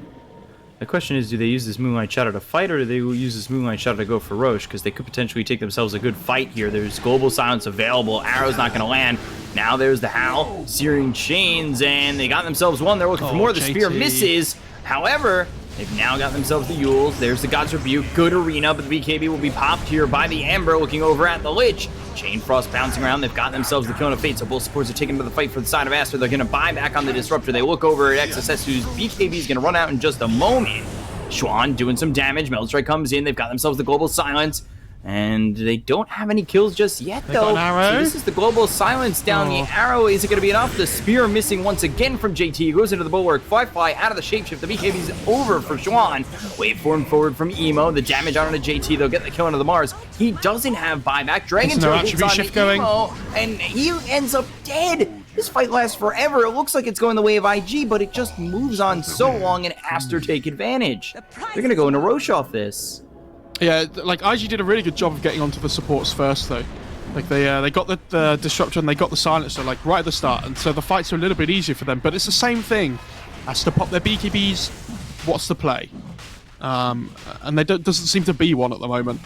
The question is, do they use this Moonlight Shadow to fight, or do they use this Moonlight Shadow to go for Roche? Because they could potentially take themselves a good fight here. There's Global Silence available. Arrow's not going to land. Now there's the Howl, Searing Chains, and they got themselves one. They're looking for more. The Spear misses. However, they've now got themselves the Yules. There's the God's Rebuke. Good arena, but the BKB will be popped here by the Ember, looking over at the Lich. Chain Frost bouncing around. They've got themselves the Cone of Fate, so both supports are taking to the fight for the side of Aster. They're going to buy back on the Disruptor. They look over at XSS, whose BKB is going to run out in just a moment. Xuan doing some damage. Meldstrike comes in. They've got themselves the Global Silence. And they don't have any kills just yet, though. So this is the Global Silence down. The arrow isn't going to be enough. The Spear missing once again from JT. Goes into the Bulwark. Fly out of the Shapeshift. The BKB's over for Xuan. Waveform forward from Emo. The damage onto JT. They'll get the kill into the Mars. He doesn't have buyback. Dragon Tail hits on the Emo. And he ends up dead. This fight lasts forever. It looks like it's going the way of IG, but it just moves on so long, and Aster take advantage. They're going to go into Roche off this. Yeah, like IG did a really good job of getting onto the supports first, though. Like they got the Disruptor and they got the Silencer like right at the start, and so the fights are a little bit easier for them. But it's the same thing. As to pop their BKBs, what's the play? And there doesn't seem to be one at the moment.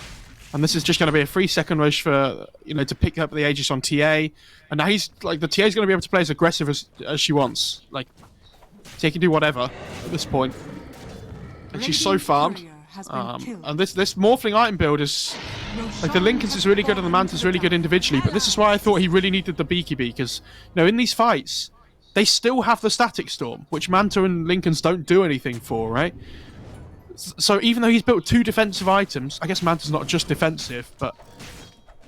And this is just going to be a 3-second rush for to pick up the Aegis on TA. And now he's like the TA's going to be able to play as aggressive as she wants. Like TA can do whatever at this point. And she's so farmed. And this Morphling item build is like the Lincoln's is really good and the Manta's really good individually, but this is why I thought he really needed the BKB, because in these fights they still have the Static Storm, which Manta and Lincoln's don't do anything for, right? So even though he's built 2 defensive items, I guess Manta's not just defensive, but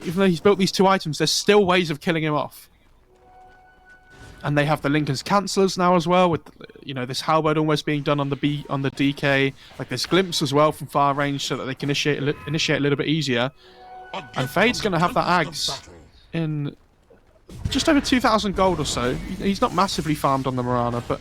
even though he's built these 2 items, there's still ways of killing him off. And they have the Lincoln's Cancellors now as well, with this Halberd almost being done on the DK. Like there's Glimpse as well from far range, so that they can initiate a little bit easier. And Fade's going to have that Ags in just over 2,000 gold or so. He's not massively farmed on the Mirana, but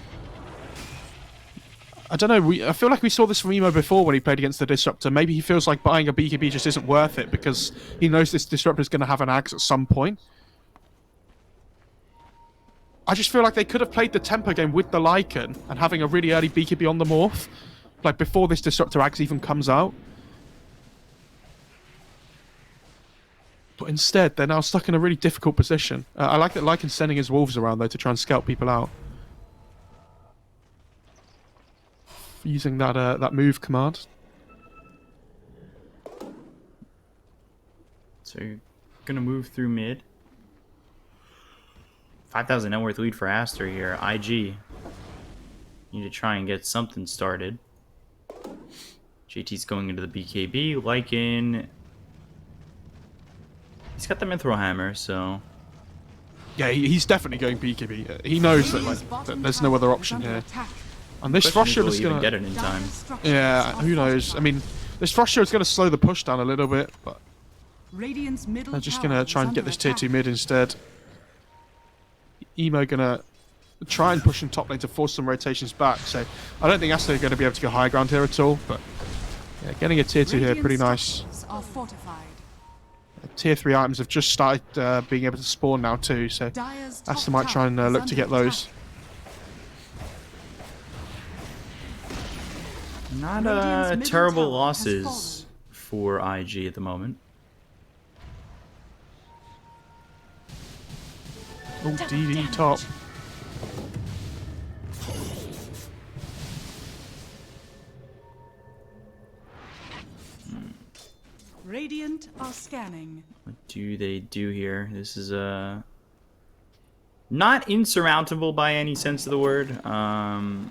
I don't know. I feel like we saw this from Emo before when he played against the Disruptor. Maybe he feels like buying a BKB just isn't worth it because he knows this Disruptor is going to have an Ags at some point. I just feel like they could have played the tempo game with the Lycan and having a really early BKB on the Morph, like before this Disruptor Ags even comes out. But instead, they're now stuck in a really difficult position. I like that Lycan's sending his Wolves around, though, to try and scout people out. Using that move command. So you're going to move through mid. 5,000 net worth lead for Aster here. IG. Need to try and get something started. JT's going into the BKB. Lycan. He's got the Mithril Hammer, so... Yeah, he's definitely going BKB. He knows that there's no other option here. And this Frost Shield is going to... get it in time. Yeah, who knows? I mean, this Frost Shield is going to slow the push down a little bit, but... They're just going to try and get this tier 2 mid instead. Emo going to try and push in top lane to force some rotations back, so I don't think Aster are going to be able to go high ground here at all, but yeah, getting a tier 2 here, pretty nice. Tier 3 items have just started being able to spawn now too, so Aster might try and look to get those. Not terrible losses for IG at the moment. Oh, DD top. Radiant are scanning. What do they do here? This is not insurmountable by any sense of the word. But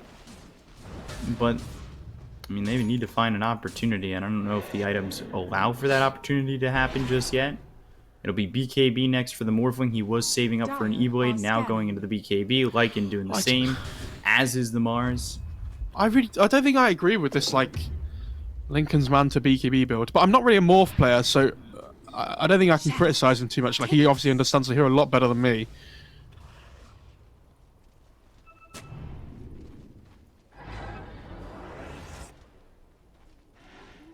I mean, they need to find an opportunity. I don't know if the items allow for that opportunity to happen just yet. It'll be BKB next for the Morphling. He was saving up for an E-Blade, now going into the BKB. Lycan doing the same, as is the Mars. I don't think I agree with this, like, Lincoln's man to BKB build. But I'm not really a Morph player, so I don't think I can criticize him too much. Like, he obviously understands the hero a lot better than me.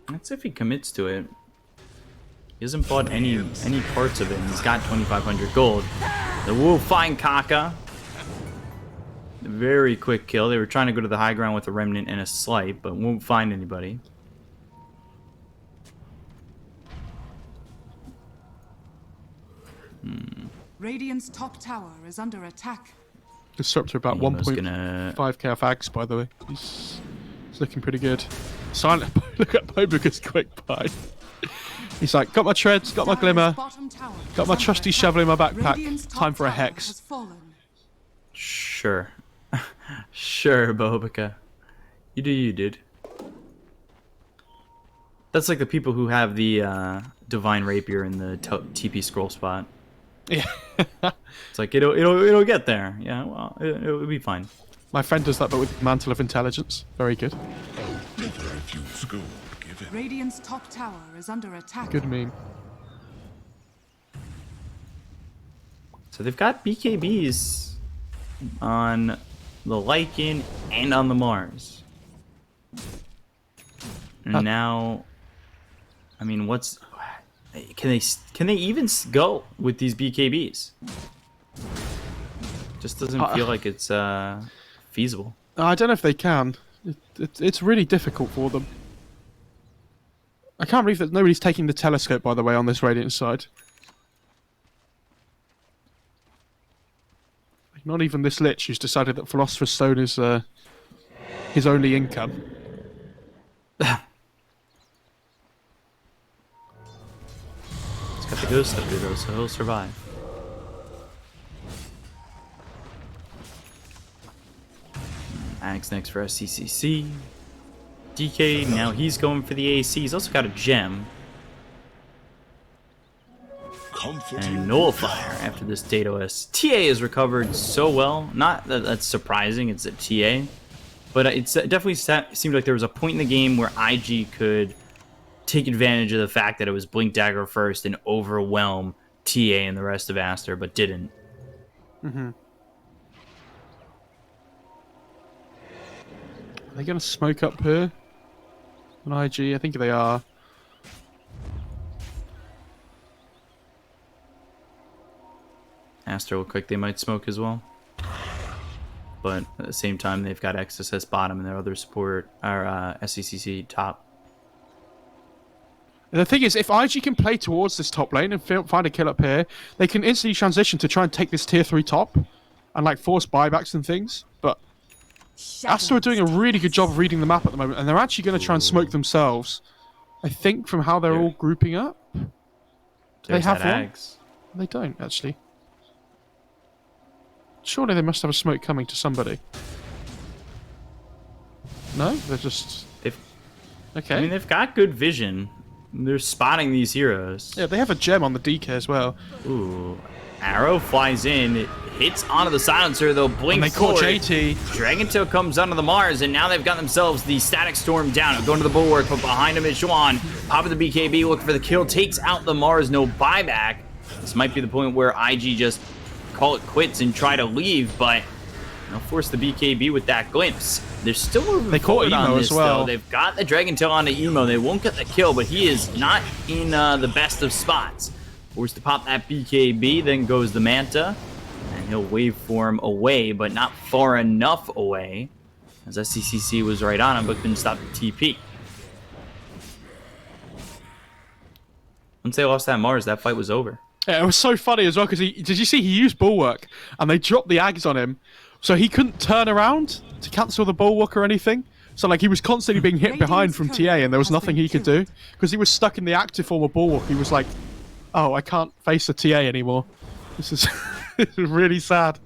That's if he commits to it. He hasn't bought any parts of it, and he's got 2,500 gold. The Wolf find Kaka. Very quick kill. They were trying to go to the high ground with a Remnant and a Slight, but won't find anybody. Radiant's top tower is under attack. Disruptor about 1.5k of Ags, by the way. He's looking pretty good. Silent. Look at Bobuka's quick buy. He's like, got my treads, got my glimmer, got my trusty shovel in my backpack. Time for a hex. Sure. Sure, Bobuka. You do you, dude. That's like the people who have the Divine Rapier in the TP scroll spot. Yeah. It's like, it'll get there. Yeah, well, it'll be fine. My friend does that, but with Mantle of Intelligence. Very good. Radiant's top tower is under attack. Good meme. So they've got BKBs on the Lycan and on the Mars. And now, I mean, can they even go with these BKBs? Just doesn't feel like it's feasible. I don't know if they can. It's really difficult for them. I can't believe that nobody's taking the telescope, by the way, on this Radiant side. Not even this Lich, who's decided that Philosopher's Stone is his only income. It's got the Ghost Scepter though, so he'll survive. Axe next for SCCC. DK, now he's going for the AC. He's also got a gem. And Nullifier after this Daedalus. TA is recovered so well. Not that that's surprising, it's a TA. But it definitely seemed like there was a point in the game where IG could take advantage of the fact that it was Blink Dagger first and overwhelm TA and the rest of Aster, but didn't. Are they going to smoke up here? On IG? I think they are. Aster look like they might smoke as well. But at the same time, they've got XSS bottom and their other support, or SCCC top. And the thing is, if IG can play towards this top lane and find a kill up here, they can instantly transition to try and take this tier 3 top and like force buybacks and things. But Aster are doing a really good job of reading the map at the moment, and they're actually going to try and smoke themselves. I think from how they're all grouping up. They have one? They don't, actually. Surely they must have a smoke coming to somebody. No? They're just... Okay. I mean, they've got good vision. They're spotting these heroes. Yeah, they have a gem on the DK as well. Ooh. Arrow flies in. It hits onto the silencer. They'll blink and they caught forward. JT. Dragon Tail comes onto the Mars, and now they've got themselves the Static Storm down. Going to the Bulwark, but behind him is Xuan. Popping the BKB, looking for the kill. Takes out the Mars. No buyback. This might be the point where IG just call it quits and try to leave, but they'll force the BKB with that glimpse. They're still moving forward on this, though. They've got the Dragon Tail onto Emo. They won't get the kill, but he is not in the best of spots. Forced to pop that BKB, then goes the Manta, and he'll waveform away, but not far enough away, as SCCC was right on him, but couldn't stop the TP. Once they lost that Mars, that fight was over. Yeah, it was so funny as well, because did you see he used Bulwark, and they dropped the Ags on him, so he couldn't turn around to cancel the Bulwark or anything. So like he was constantly being hit behind from TA, and there was nothing he could do, because he was stuck in the active form of Bulwark. He was like, oh, I can't face the TA anymore. This is this is really sad.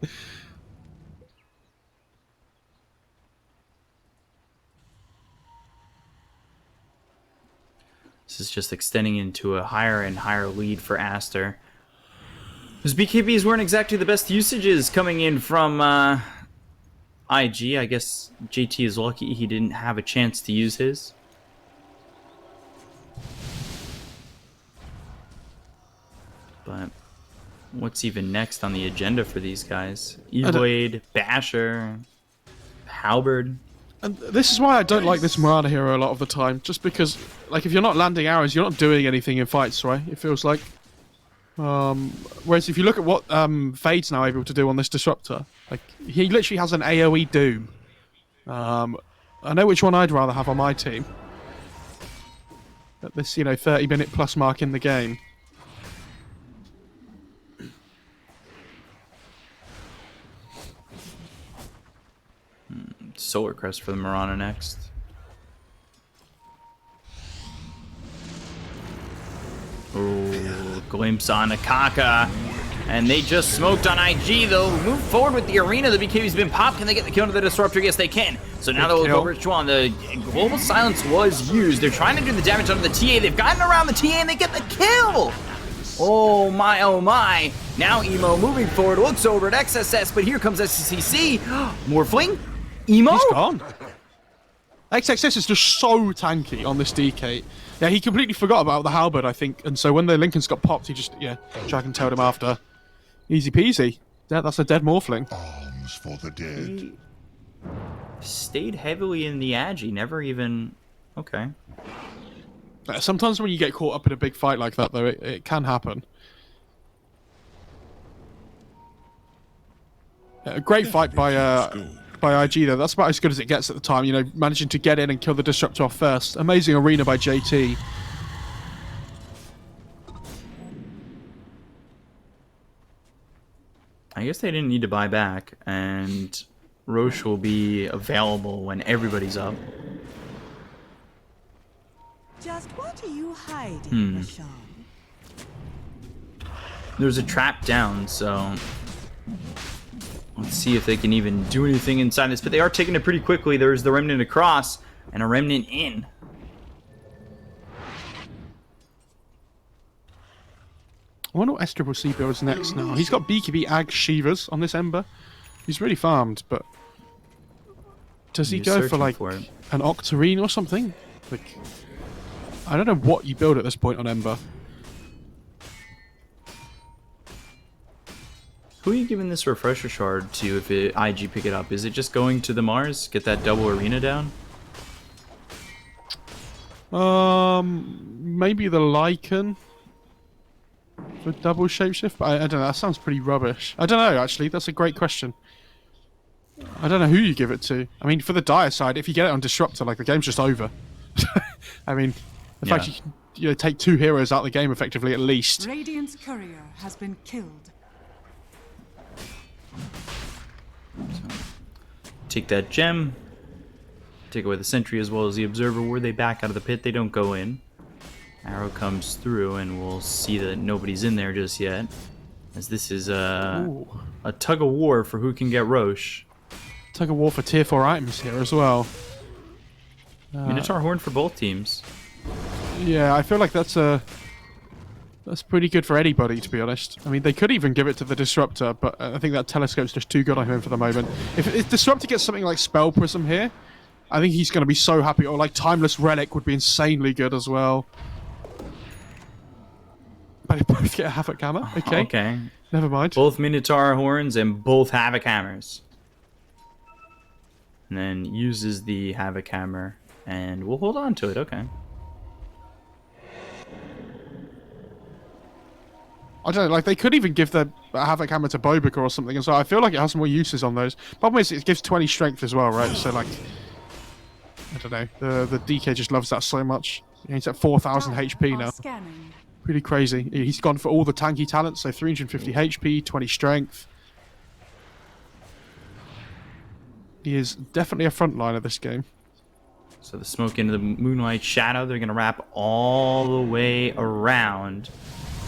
This is just extending into a higher and higher lead for Aster. Those BKBs weren't exactly the best usages coming in from IG. I guess JT is lucky he didn't have a chance to use his. But what's even next on the agenda for these guys? E-Blade, Basher, Halberd. And this is why I don't like this Mirana hero a lot of the time. Just because, like, if you're not landing arrows, you're not doing anything in fights, right? It feels like. Whereas if you look at what Fade's now able to do on this Disruptor, like, he literally has an AoE Doom. I know which one I'd rather have on my team. At this, 30-minute plus mark in the game. Solar Crest for the Mirana next. Oh, glimpse on Akaka. And they just smoked on IG, though. Move forward with the arena. The BKB's been popped. Can they get the kill into the Disruptor? Yes, they can. So now they'll look over at Xuan. The Global Silence was used. They're trying to do the damage onto the TA. They've gotten around the TA, and they get the kill. Oh, my, oh, my. Now Emo moving forward. Looks over at XSS, but here comes SCCC. Morphling. Emo? He's gone. XXS is just so tanky on this DK. Yeah, he completely forgot about the Halberd, I think. And so when the Lincolns got popped, he just, Dragon tailed him after. Easy peasy. Yeah, that's a dead Morphling. Arms for the dead. He stayed heavily in the Agi, never even... Okay. Sometimes when you get caught up in a big fight like that, though, it can happen. A great fight by IG, though. That's about as good as it gets at the time, managing to get in and kill the Disruptor off first. Amazing arena by JT. I guess they didn't need to buy back, and Roche will be available when everybody's up. Just what are you hiding, Rashawn? There's a trap down, so let's see if they can even do anything inside this. But they are taking it pretty quickly. There's the Remnant across and a Remnant in. I wonder what Aster will see builds next now. He's got BKB Ag Shivas on this Ember. He's really farmed, but does he go for like an Octarine or something? Like, I don't know what you build at this point on Ember. Who are you giving this refresher shard to if IG pick it up? Is it just going to the Mars, get that double arena down? Maybe the Lycan for double shapeshift, but I don't know. That sounds pretty rubbish. I don't know, actually. That's a great question. I don't know who you give it to. I mean, for the Dire side, if you get it on Disruptor, like, the game's just over. I mean, the fact you know, take 2 heroes out of the game effectively at least. Radiant's courier has been killed. Take that gem. Take away the sentry as well as the observer. Were they back out of the pit? They don't go in. Arrow comes through and we'll see that nobody's in there just yet. As this is a tug of war for who can get Roche. Tug of war for tier 4 items here as well. Minotaur Horn for both teams. Yeah, I feel like that's pretty good for anybody, to be honest. I mean, they could even give it to the Disruptor, but I think that Telescope's just too good on him for the moment. If Disruptor gets something like Spell Prism here, I think he's going to be so happy. Or like Timeless Relic would be insanely good as well. But they both get a Havoc Hammer. Okay. Okay. Never mind. Both Minotaur Horns and both Havoc Hammers. And then uses the Havoc Hammer. And we'll hold on to it. Okay. I don't know, like, they could even give the Havoc Hammer to Bobica or something, and so I feel like it has more uses on those. Problem is, it gives 20 strength as well, right? So, like, I don't know, the DK just loves that so much. He's at 4,000 HP now. Scanning. Pretty crazy. He's gone for all the tanky talents, so 350 HP, 20 strength. He is definitely a frontliner this game. So the smoke into the Moonlight Shadow, they're going to wrap all the way around.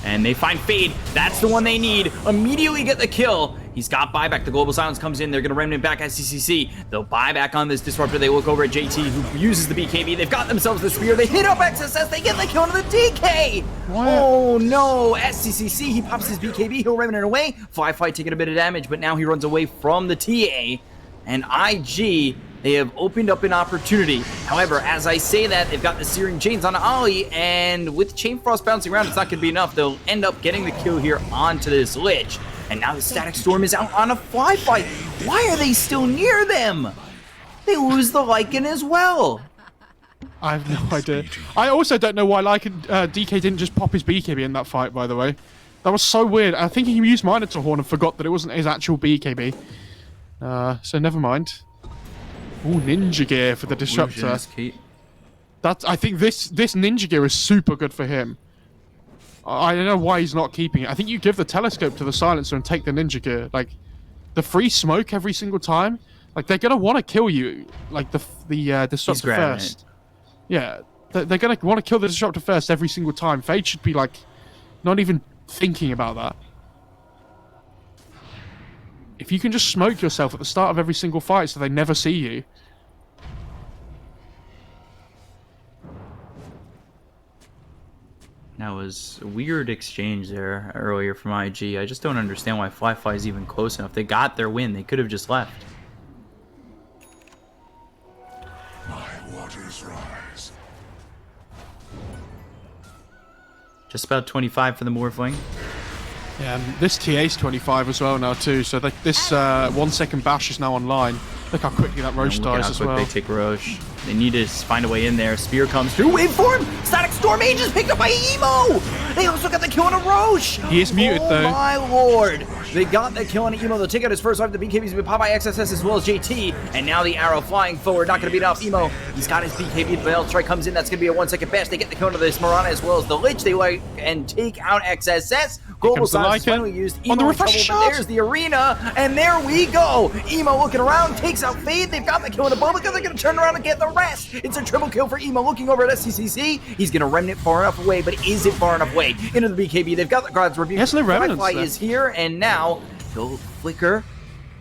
And they find Fade. That's the one they need. Immediately get the kill. He's got buyback. The Global Silence comes in. They're going to remnant back at CCC. They'll buy back on this Disruptor. They look over at JT, who uses the BKB. They've got themselves the Spear. They hit up XSS. They get the kill to the DK. What? Oh, no. SCCC, he pops his BKB. He'll remnant away. Fly taking a bit of damage, but now he runs away from the TA. And IG, they have opened up an opportunity. However, as I say that, they've got the Searing Chains on Ollie, and with Chain Frost bouncing around, it's not going to be enough. They'll end up getting the kill here onto this Lich. And now the Static Storm is out on a Fly Fight. Why are they still near them? They lose the Lycan as well. I have no idea. I also don't know why DK didn't just pop his BKB in that fight, by the way. That was so weird. I think he used Minotaur Horn and forgot that it wasn't his actual BKB. So never mind. Ooh, Ninja Gear for the Disruptor. I think this Ninja Gear is super good for him. I don't know why he's not keeping it. I think you give the Telescope to the Silencer and take the Ninja Gear. Like, the free smoke every single time. Like, they're gonna want to kill you. Like, the Disruptor first. Yeah, they're gonna want to kill the Disruptor first every single time. Fade should be, like, not even thinking about that. If you can just smoke yourself at the start of every single fight so they never see you. That was a weird exchange there earlier from IG. I just don't understand why Fly is even close enough. They got their win. They could have just left. My waters rise. Just about 25 for the Morphling. Yeah, and this TA's 25 as well now too, so this 1 second bash is now online. Look how quickly that Roche dies as well. They take Roche. They need to find a way in there. Spear comes through. Waveform! Static Storm Aegis picked up by Emo! They also got the kill on a Roche! He is muted though. Oh my lord! They got the kill on Emo. They'll take out his first life. The BKB's been popped by XSS as well as JT. And now the arrow flying forward. Not going to beat off Emo. He's got his BKB. The Bell Strike comes in. That's going to be a 1 second bash. They get the kill to this Marana as well as the Lich. They like and take out XSS. Global Silence finally used. Emo on the refresh shot. There's the arena. And there we go. Emo looking around. Takes out Fade. They've got the kill in the Bobica. They're going to turn around and get the rest. It's a triple kill for Emo. Looking over at SCCC. He's going to remnant far enough away. But is it far enough away? Into the BKB. They've got the God's Rebuke. Yes, the Remnants. Fly is here. And now he'll flicker.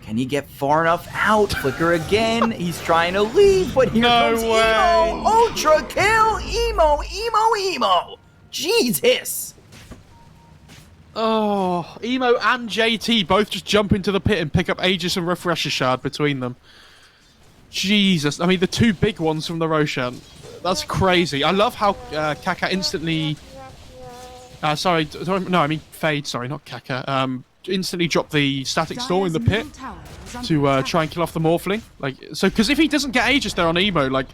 Can he get far enough out? Flicker again. He's trying to leave. But here comes Emo. Ultra kill. Emo. Jesus. Oh, Emo and JT both just jump into the pit and pick up Aegis and Refresher Shard between them. Jesus. I mean, the two big ones from the Roshan. That's crazy. I love how Kaka instantly. Sorry, no, I mean Fade. Sorry, not Kaka. Instantly dropped the static storm in the pit to try and kill off the Morphling. Like, so because if he doesn't get Aegis there on Emo, like,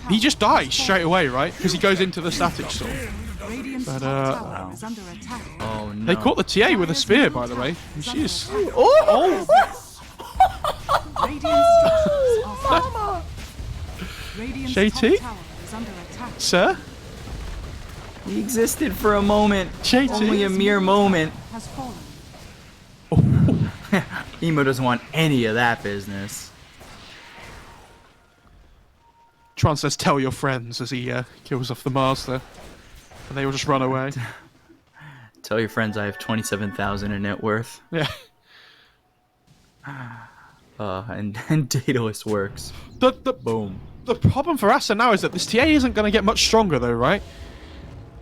he just dies straight away, right? Because he goes into the static storm. But Oh no. they caught the TA with a spear, by the way. And she's JT? Sir? He existed for a moment. JT? Only a mere moment. Has fallen. Emo doesn't want any of that business. Tron says, "Tell your friends," as he kills off the master, and they will just run away. Tell your friends I have 27,000 in net worth. Yeah. And Daedalus works. Boom. The problem for Aster now is that this TA isn't going to get much stronger, though, right?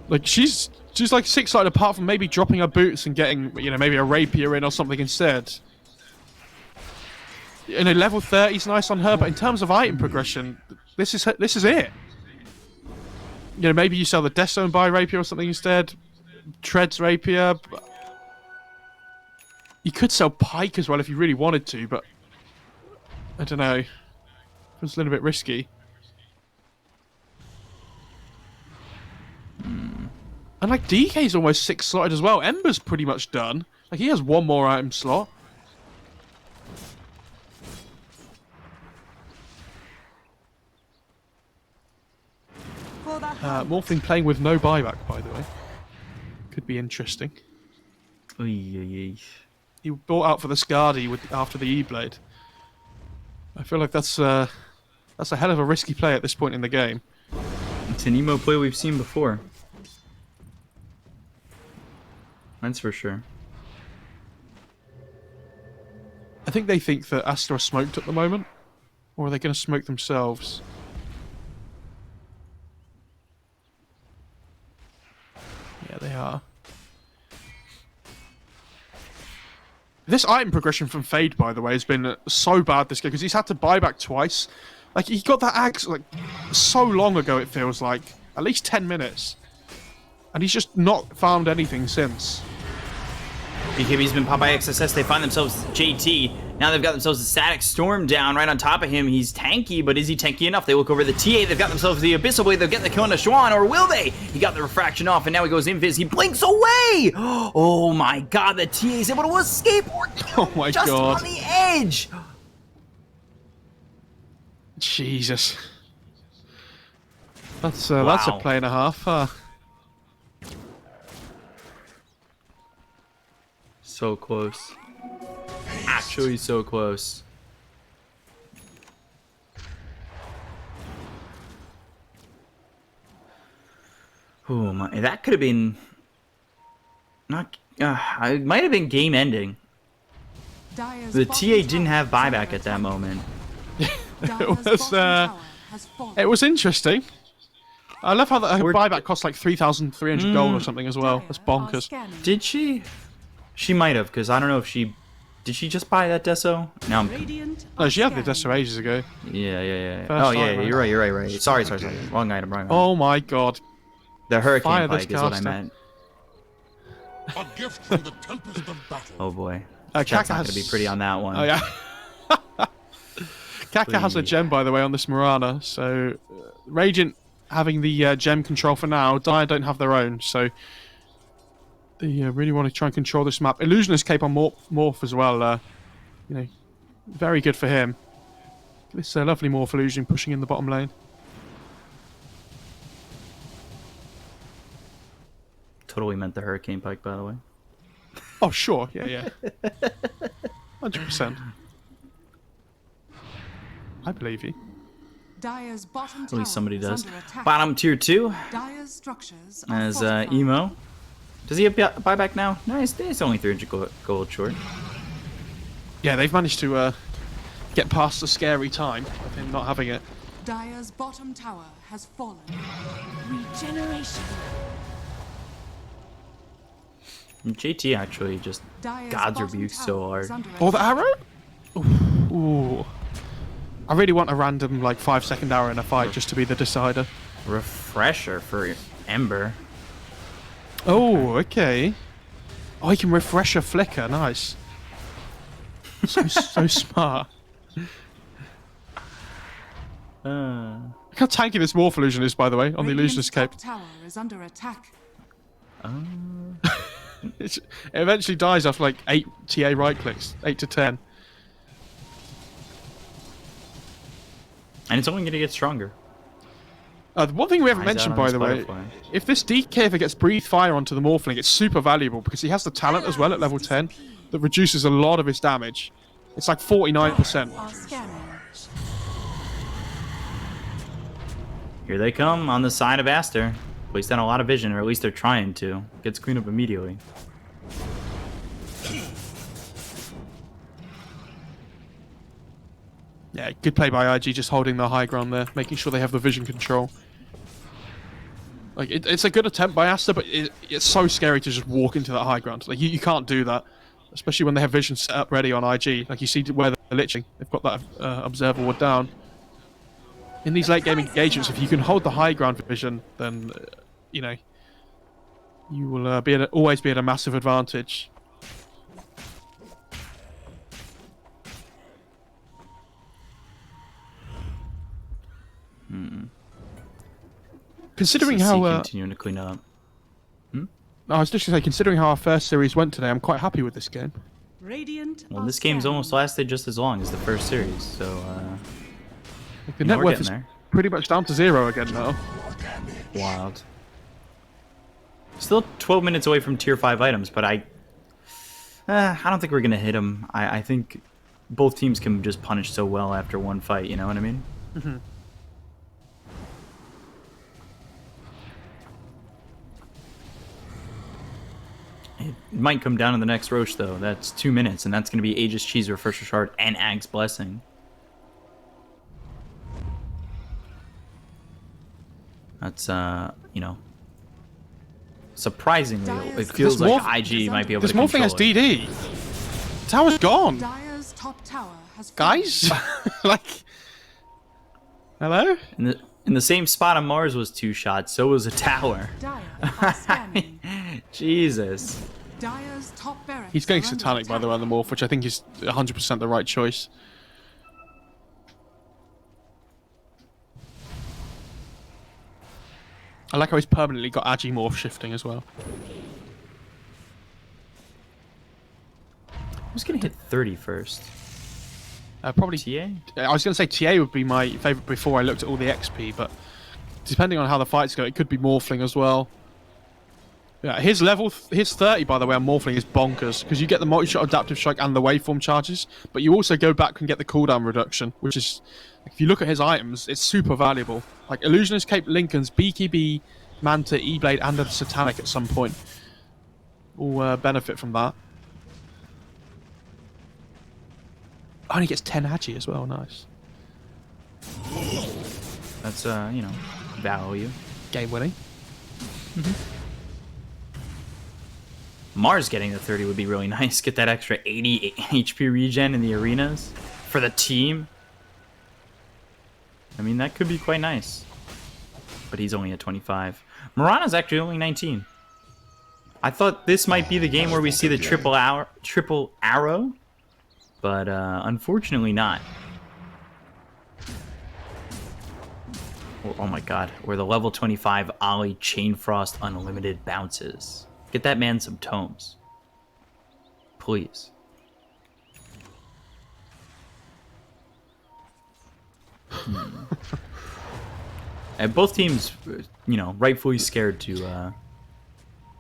Like, she's like 6-sided apart from maybe dropping her boots and getting, you know, maybe a rapier in or something instead. You know, level 30 is nice on her, but in terms of item progression, this is it. You know, maybe you sell the Death Zone by rapier or something instead. Treads rapier. You could sell Pike as well if you really wanted to, but I don't know. It's a little bit risky. And like DK's almost 6-slotted as well. Ember's pretty much done. Like he has one more item slot. Morphling playing with no buyback, by the way. Could be interesting. He bought out for the Skadi after the E-Blade. I feel like that's a hell of a risky play at this point in the game. It's an emo play we've seen before. That's for sure. I think they think that Aster are smoked at the moment. Or are they going to smoke themselves? Yeah, they are. This item progression from Fade, by the way, has been so bad this game because he's had to buy back twice. Like, he got that axe like so long ago, it feels like. At least 10 minutes. And he's just not farmed anything since. BKB's been popped by XSS. They find themselves JT. Now they've got themselves a static storm down right on top of him. He's tanky, but is he tanky enough? They look over the TA. They've got themselves the Abyssal Blade. They'll get the kill on Schwan, or will they? He got the refraction off, and now he goes invis. He blinks away. Oh my god, the TA is able to escape. Oh my just god. on the edge. Jesus. That's a play and a half. So close. Actually so close. Oh my, that could have been not it might have been game ending. The TA didn't have buyback at that moment. It was interesting. I love how the buyback cost like 3,300 gold or something as well. That's bonkers. Did she? She might have, because I don't know if she... Did she just buy that Deso? No, no, she had the Deso ages ago. Yeah. Oh, yeah, you're right. Sorry. Wrong item. Oh my god. The Hurricane Pike is what I meant. A gift from the tempest of battle. Oh boy. Kaka Chat's not going to be pretty on that one. Oh yeah. Kaka has a gem, by the way, on this Mirana, so Radiant having the gem control for now. Dire don't have their own, so they really want to try and control this map. Illusionist cape on Morph as well. You know, very good for him. This lovely Morph illusion pushing in the bottom lane. Totally meant the Hurricane Pike, by the way. Oh sure, yeah. 100%. I believe you. Dire's bottom At least somebody tower is does. under attack. Bottom tier 2 Dire's structures are as fortified. Emo. Does he have buyback now? Nice. It's only 300 gold short. Yeah, they've managed to get past the scary time of him not having it. Dire's bottom tower has fallen. Regeneration. And JT actually just Dire's God's bottom rebuke tower so is hard. under Oh, the attack. arrow? Ooh. I really want a random like 5-second arrow in a fight just to be the decider. Refresher for Ember. Oh, okay. Oh, he can refresh a flicker. Nice. So smart. Look how tanky this Morph illusion is, by the way, on the illusionist cape. Radiant's top tower is under attack. It eventually dies after like 8 TA right clicks, 8 to 10. And it's only going to get stronger. The one thing we haven't Eyes mentioned, out on by this the way, butterfly. if this DK ever gets breathe fire onto the Morphling, it's super valuable because he has the talent as well at level 10 that reduces a lot of his damage. It's like 49%. Are scanning. Here they come on the side of Aster. Place down a lot of vision, or at least they're trying to. Gets cleaned up immediately. Yeah, good play by IG, just holding the high ground there, making sure they have the vision control. Like it's a good attempt by Aster, but it's so scary to just walk into that high ground. Like you can't do that, especially when they have vision set up ready on IG. Like you see where they're liching, they've got that observer ward down. In these late game engagements, if you can hold the high ground vision, then you know you will always be at a massive advantage. Considering CC how continuing to clean up. I was just going to say, considering how our first series went today, I'm quite happy with this game. Radiant Well, are this game's scanning. almost lasted just as long as the first series, so Like, the Yeah, net we're worth getting is there. pretty much down to 0 again now. wild. Still 12 minutes away from tier 5 items, but I don't think we're gonna hit them. I think both teams can just punish so well after one fight. You know what I mean? It might come down to the next Roche, though. That's 2 minutes, and that's going to be Aegis Cheese, Refresher Shard, and Ag's Blessing. That's, you know, surprisingly, it feels This like Morph- IG might be able This to Morphling control has it. DD. Tower's gone. Dire's top tower has Guys? Like... Hello? In the same spot on Mars was 2 shots, so was a tower. fallen. Dire are scanning. Jesus. Dire's top barracks He's going are under Satanic, by the way, on the Morph, which I think is 100% the right choice. I like how he's permanently got Agi Morph shifting as well. Who's going to hit 30 first? Probably... TA? I was going to say TA would be my favourite before I looked at all the XP, but depending on how the fights go, it could be Morphling as well. Yeah, his 30, by the way, on Morphling is bonkers, because you get the multi-shot adaptive strike and the waveform charges, but you also go back and get the cooldown reduction, which is, if you look at his items, it's super valuable. Like Illusionist Cape, Lincoln's, BKB, Manta, E-Blade, and a Satanic at some point will benefit from that. Oh, and he gets 10 Agi as well, nice. That's, you know, value. Game winning. Mars getting the 30 would be really nice. Get that extra 80 HP regen in the arenas for the team. I mean, that could be quite nice. But he's only at 25. Mirana's actually only 19. I thought this might be the game where we see the triple arrow, but unfortunately not. Oh my god, where the level 25 Ollie Chain Frost Unlimited bounces. Get that man some tomes. Please. And both teams, you know, rightfully scared to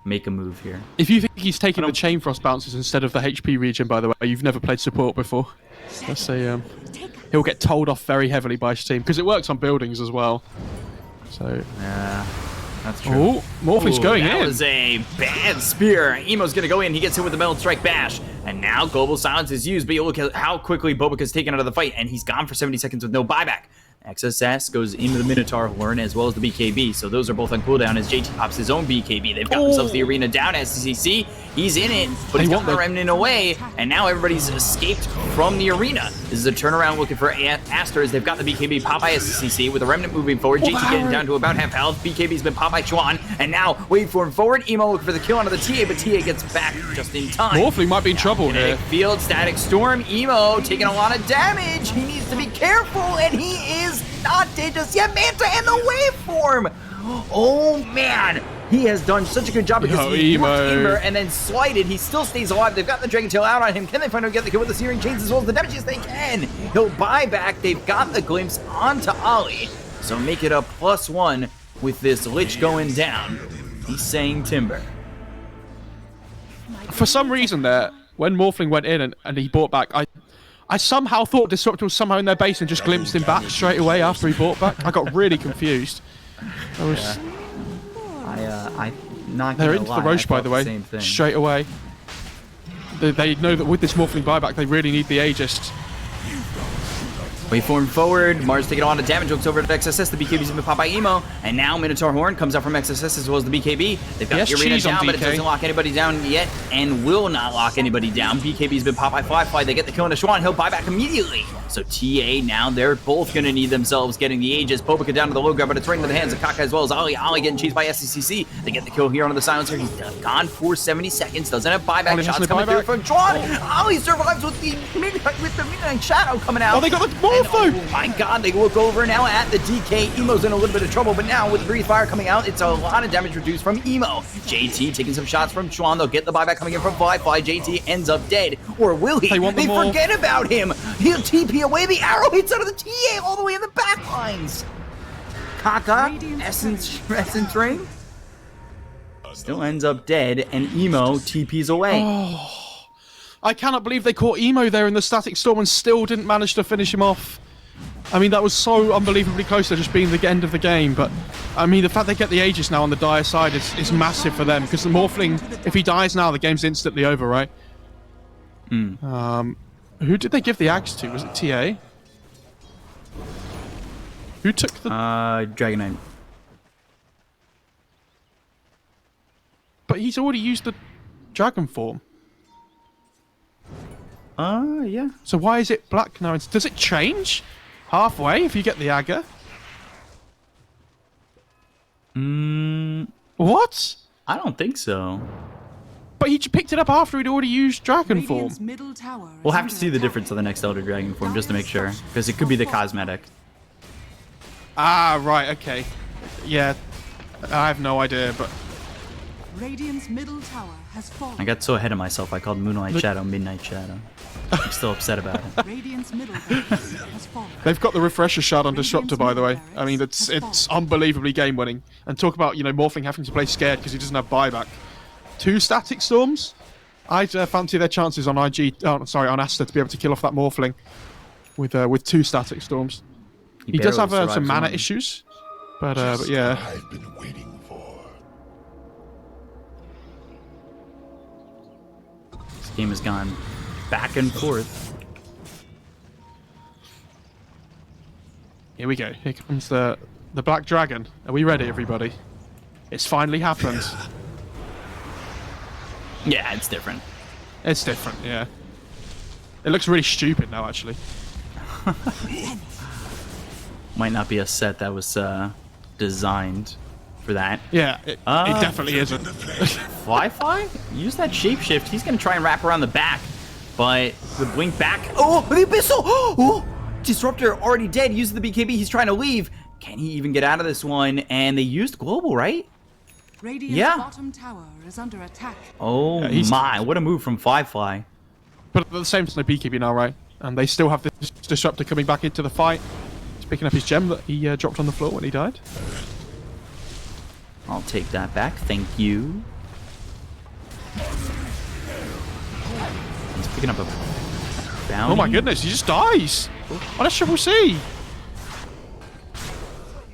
make a move here. If you think he's taking the Chain Frost bounces instead of the HP regen, by the way, you've never played support before. Let's say he'll get told off very heavily by his team, because it works on buildings as well. So... Yeah, that's true. Oh, Morphling's going that in. was a bad spear. Emo's gonna go in. He gets hit with the Metal Strike Bash. And now Global Silence is used, but you look at how quickly Bobik is taken out of the fight, and he's gone for 70 seconds with no buyback. XSS goes into the Minotaur Horn as well as the BKB, so those are both on cooldown as JT pops his own BKB. They've got themselves the arena down. SCC, he's in it, but he's got the Remnant away, and now everybody's escaped from the arena. This is a turnaround looking for Aster as they've got the BKB popped by SCC with the Remnant moving forward. JT getting down to about half health. BKB's been popped by Chuan, and now wait for him forward. Emo looking for the kill onto the TA, but TA gets back just in time. Morphling might be in trouble here. Field, Static Storm, Emo taking a lot of damage. He needs to be careful, and he is not dead just yet. Manta and the waveform. Oh man, he has done such a good job because he worked Ember and then slided. He still stays alive. They've got the Dragon Tail out on him. Can they finally get the kill with the Searing Chains as well as the damage? Yes, they can. He'll buy back. They've got the glimpse onto Ollie, so make it a +1 with this Lich going down. He's saying Timber. For some reason there, when Morphling went in and he bought back, I somehow thought Disruptor was somehow in their base and just glimpsed him back straight away after he bought back. I got really confused. I'm not They're gonna into lie, the Roche, by the way, same thing. straight away. They know that with this Morphling buyback, they really need the Aegis. Waveform forward, Mars taking a lot of damage, looks over at XSS, the BKB's been popped by Emo, and now Minotaur Horn comes out from XSS as well as the BKB. They've got the arena down, but it doesn't lock anybody down yet, and will not lock anybody down. BKB's been popped by Fly. They get the kill on Schwan, he'll buy back immediately. So TA, now they're both going to need themselves getting the Aegis. Pobica down to the low grab, but it's right into the hands of Kaka as well as Ollie. Ollie getting cheesed by SCCC. They get the kill here on the Silencer. He's gone for 70 seconds, doesn't have buyback shots coming through from Schwan. Ollie survives with the Midnight Shadow coming out. Oh, they got the Morpho! Oh my god, they look over now at the DK. Emo's in a little bit of trouble, but now with Breathe Fire coming out, it's a lot of damage reduced from Emo. JT taking some shots from Chuan. They'll get the buyback coming in from Fly. JT ends up dead. Or will he? They forget about him. He'll TP away. The arrow hits out of the TA all the way in the back lines. Kaka, Essence Ring, still ends up dead, and Emo TPs away. Oh, I cannot believe they caught Emo there in the Static Storm and still didn't manage to finish him off. I mean, that was so unbelievably close to just being the end of the game, but I mean, the fact they get the Aegis now on the dire side is massive for them, because the Morphling, if he dies now, the game's instantly over, right? Who did they give the axe to? Was it TA? Who took the... Dragon Knight. But he's already used the dragon form. Yeah. So why is it black now? Does it change halfway if you get the Aga? What? I don't think so. But he picked it up after he'd already used dragon form. Radiant's middle tower is We'll have to under see the attack. difference of the next Elder Dragon form just to make sure, because it could be the cosmetic. Ah, right, okay. Yeah, I have no idea, but... Radiant's middle tower has fallen. I got so ahead of myself, I called Moonlight Shadow Midnight Shadow. I'm still upset about it. Radiant's middle barracks has fallen. They've got the refresher shard on Disruptor, by the way. I mean, it's unbelievably game-winning. And talk about, you know, Morphling having to play scared because he doesn't have buyback. 2 Static Storms? I'd fancy their chances on on Aster to be able to kill off that Morphling with 2 Static Storms. He does have some mana issues, but yeah. I've been waiting for. This game has gone back and forth. Here we go. Here comes the Black Dragon. Are we ready, everybody? It's finally happened. Yeah, it's different. It's different, yeah. It looks really stupid now, actually. Might not be a set that was designed for that. Yeah, it definitely isn't. Fly? Use that shapeshift. He's going to try and wrap around the back, but the blink back. Oh, the Abyssal! Oh, Disruptor already dead. Uses the BKB. He's trying to leave. Can he even get out of this one? And they used Global, right? Radiant's bottom tower is under attack. Oh my, what a move from Fly. But at the same time, no BKB now, right? And they still have this Disruptor coming back into the fight. He's picking up his gem that he dropped on the floor when he died. I'll take that back, thank you. He's picking up a bounty. Oh my goodness, he just dies! On a Triple C!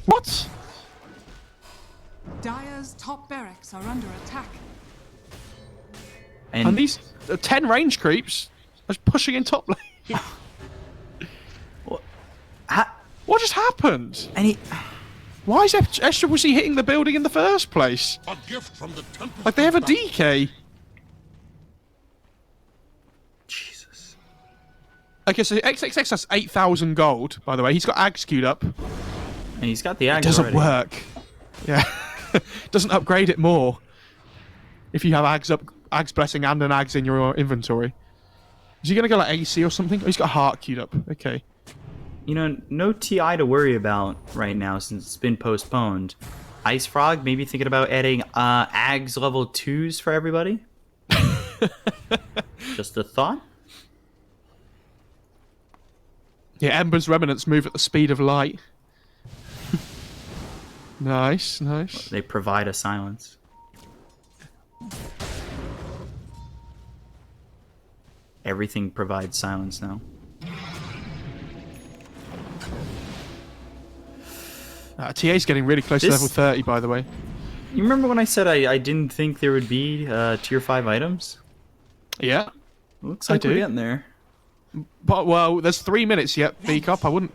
What? Dire's top barracks are under attack. And these 10 range creeps are pushing in top lane. What just happened? And he... Why is Aster was he hitting the building in the first place? A gift from the tempest. Like they have a of battle. DK. Jesus. Okay, so XXX has 8,000 gold, by the way. He's got Ags queued up. And he's got the Ags Doesn't already. work. Yeah. Doesn't upgrade it more. If you have Ags Blessing and an Ags in your inventory. Is he going to go like AC or something? Oh, he's got Heart queued up. Okay. You know, no TI to worry about right now since it's been postponed. Ice Frog, maybe thinking about adding Ags level 2s for everybody? Just a thought? Yeah, Ember's Remnants move at the speed of light. Nice, nice. They provide a silence. Everything provides silence now. TA's getting really close to This- level 30, by the way. You remember when I said I didn't think there would be tier 5 items? Yeah. Looks I like we're do. getting there. But, well, there's 3 minutes yet, Beak Up. I wouldn't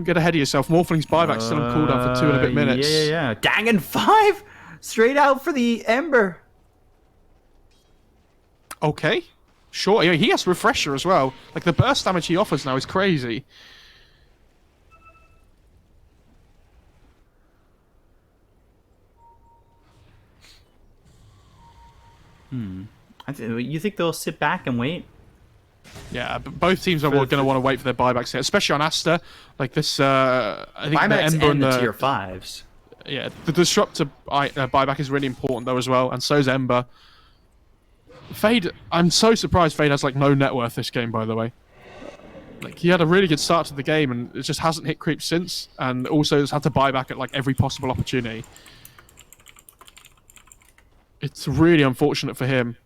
get ahead of yourself. Morphling's buyback's still on cooldown for 2 and a bit minutes. Yeah. Dang, and 5! Straight out for the Ember. Okay. Sure. Yeah, he has Refresher as well. Like, the burst damage he offers now is crazy. You think they'll sit back and wait? Yeah, but both teams are going to want to wait for their buybacks here, especially on Aster. Like this, I think the Buybacks Ember and and the tier 5s. yeah, the Disruptor buyback is really important though as well, and so is Ember. Fade, I'm so surprised Fade has like no net worth this game, by the way. Like he had a really good start to the game, and it just hasn't hit creep since, and also has had to buy back at like every possible opportunity. It's really unfortunate for him.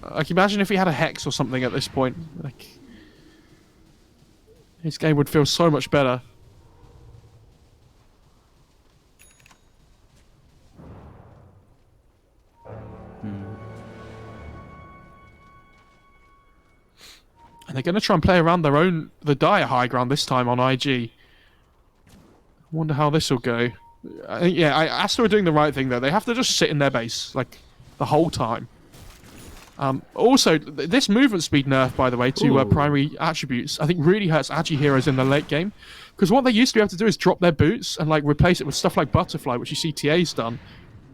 Like, imagine if he had a Hex or something at this point. Like, his game would feel so much better. And they're going to try and play around the dire high ground this time on IG. I wonder how this will go. Aster are doing the right thing though. They have to just sit in their base like the whole time. Also, this movement speed nerf, by the way, to primary attributes, I think really hurts Agi heroes in the late game. Because what they used to be able to do is drop their boots and like replace it with stuff like Butterfly, which you see TA's done.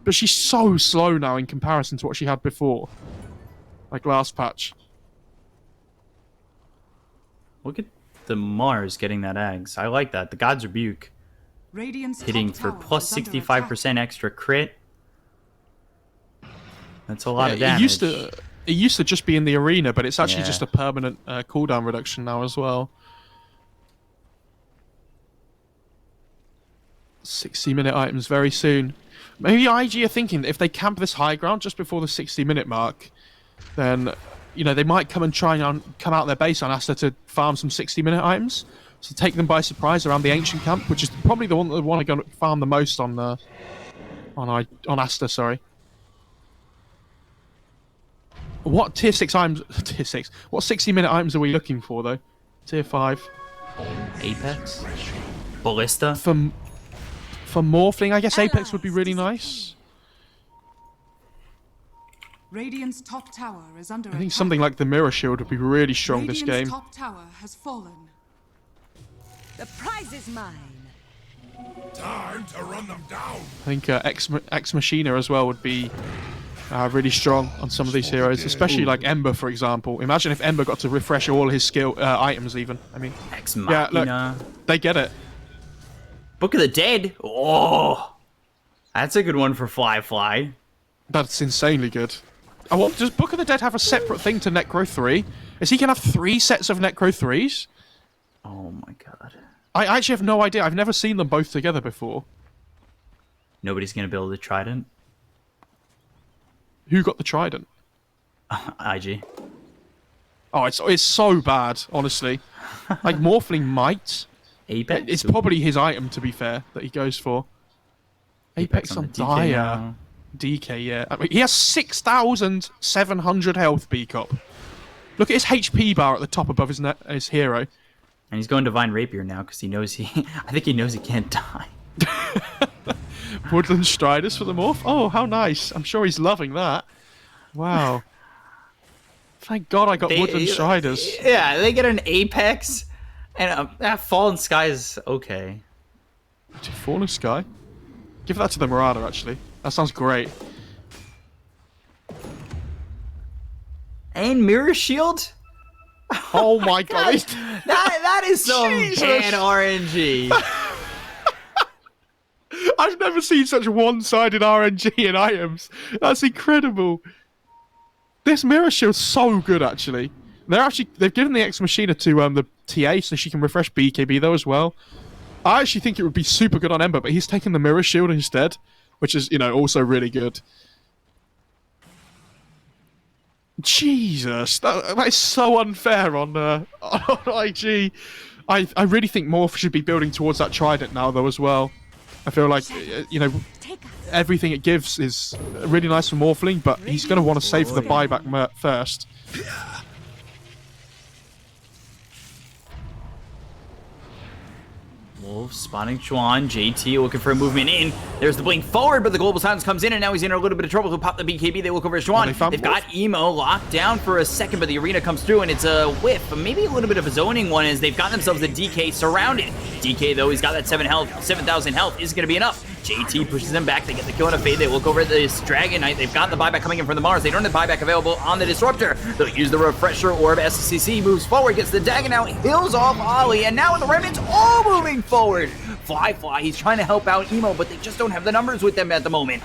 But she's so slow now in comparison to what she had before. Like last patch. Look at the Mars getting that Ags. I like that. The God's Rebuke. Radiant's Hitting top for tower plus is under 65% extra crit. That's a lot of Yeah, damage. it used to just be in the arena, but it's actually Yeah. just a permanent cooldown reduction now as well. 60-minute items very soon. Maybe IG are thinking that if they camp this high ground just before the 60-minute mark, then they might come and try and come out their base on Aster to farm some 60-minute items. So take them by surprise around the ancient camp, which is probably the one that they want to go farm the most on Aster. Sorry. What tier 6 items? Tier 6. What 60-minute items are we looking for though? Tier 5. Apex? Ballista? For Morphling, I guess Apex would be really nice. Radiant's top tower is under I think something like the Mirror Shield would be really strong this game. top tower has fallen. The prize is mine. Time to run them down. I think Ex Machina as well would be really strong on some of these heroes, especially like Ember, for example. Imagine if Ember got to refresh all his skill items even. I mean, Ex yeah, Machina. look, they get it. Book of the Dead? Oh! That's a good one for Fly. That's insanely good. Does Book of the Dead have a separate thing to Necro 3? Is he going to have 3 sets of Necro 3s? Oh my god. I actually have no idea. I've never seen them both together before. Nobody's gonna build a Trident? Who got the Trident? IG. Oh, it's so bad, honestly. Like, Morphling might. Apex? It's probably his item, to be fair, that he goes for. Apex on the DK Dire. now. DK, yeah. I mean, he has 6,700 health, B-Cop. Look at his HP bar at the top above his hero. And he's going Divine Rapier now because he knows I think he knows he can't die. Woodland Striders for the morph. Oh, how nice. I'm sure he's loving that. Wow. Thank God I got Woodland Striders. Yeah, they get an Apex, and Fallen Sky is okay. Fallen Sky? Give that to the Marauder, actually. That sounds great. And Mirror Shield? Oh my God. That is some Jesus. bad RNG. I've never seen such one-sided RNG in items. That's incredible. This Mirror Shield's so good, actually. They've given the Ex Machina to the TA so she can refresh BKB though as well. I actually think it would be super good on Ember, but he's taking the Mirror Shield instead, which is, also really good. Jesus, that is so unfair on IG. I really think Morph should be building towards that Trident now though as well. I feel like, everything it gives is really nice for Morphling, but he's going to want to save for the buyback first. Wolf spotting Chuan. JT looking for a movement in. There's the blink forward, but the Global Silence comes in, and now he's in a little bit of trouble. He'll pop the BKB. They look over at Chuan. They've got Emo locked down for a second, but the arena comes through, and it's a whiff. But maybe a little bit of a zoning one as they've got themselves the DK surrounded. DK, though, he's got that 7,000 health. Is going to be enough. JT pushes them back. They get the kill on a fade. They look over at this Dragon Knight. They've got the buyback coming in from the Mars. They don't have the buyback available on the Disruptor. They'll use the Refresher Orb. SCC moves forward, gets the Dagon out, hills off Ollie, and now the Remnants all moving forward. Fly, he's trying to help out Emo, but they just don't have the numbers with them at the moment.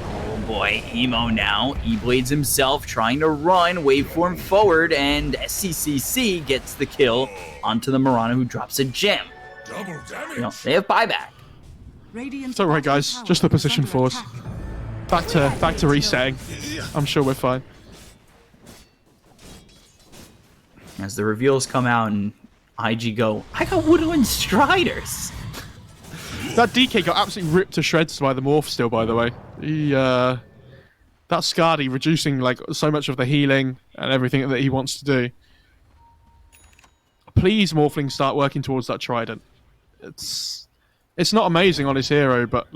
Oh boy, Emo now. E-Blades himself trying to run, waveform forward, and SCCC gets the kill onto the Mirana, who drops a gem. Double damage. They have buyback. It's alright, guys. Just the position force. Back to resetting. I'm sure we're fine. As the reveals come out and IG go, I got Woodland Striders. That DK got absolutely ripped to shreds by the Morph still, by the way. That Skadi reducing so much of the healing and everything that he wants to do. Please, Morphling, start working towards that Trident. It's not amazing on his hero, but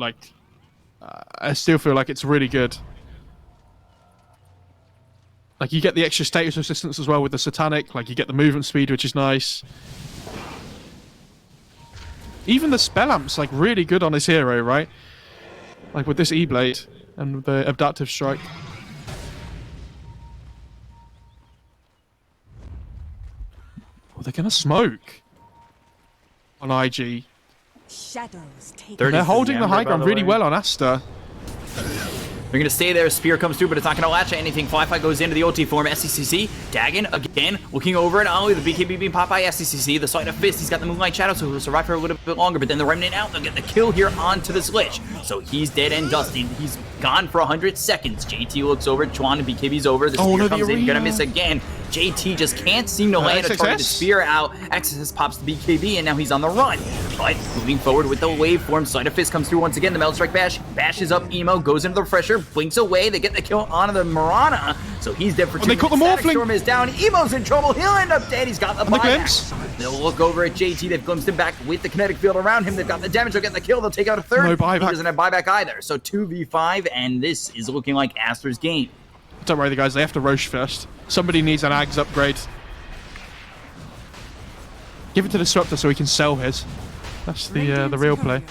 I still feel like it's really good. You get the extra status resistance as well with the Satanic. You get the movement speed, which is nice. Even the Spell Amp's really good on his hero, right? With this E-Blade and the Abductive Strike. Oh, they're gonna smoke on IG. Shadows take They're holding the high ground really well on Aster. They're going to stay there. Spear comes through, but it's not going to latch at anything. Fly goes into the ulti form. SCCC. Dagon, again, looking over at Ollie. The BKB being popped by SCCC. The Sleight of Fist. He's got the Moonlight Shadow, so he'll survive for a little bit longer. But then the Remnant out. They'll get the kill here onto this Lich. So he's dead and dusty. He's gone for 100 seconds. JT looks over. Chuan and BKB's over. The Spear comes in. Going to miss again. JT just can't seem to land a target. The Spear out. Exodus pops the BKB, and now he's on the run. But moving forward with the waveform. Sleight of Fist comes through once again. The Meld Strike Bash. Bashes up Emo. Goes into the Refresher. Blinks away. They get the kill onto the Mirana. So he's dead for 2. They caught the Morphling. Storm is down. Emo's in trouble. He'll end up dead. He's got the buyback. They'll look over at JT. They've glimpsed him back with the kinetic field around him. They've got the damage. They'll get the kill. They'll take out a third. No buyback. He doesn't have buyback either. So 2v5, and this is looking like Aster's game. Don't worry, guys. They have to Roche first. Somebody needs an Ags upgrade. Give it to the Disruptor so he can sell his. That's the real play.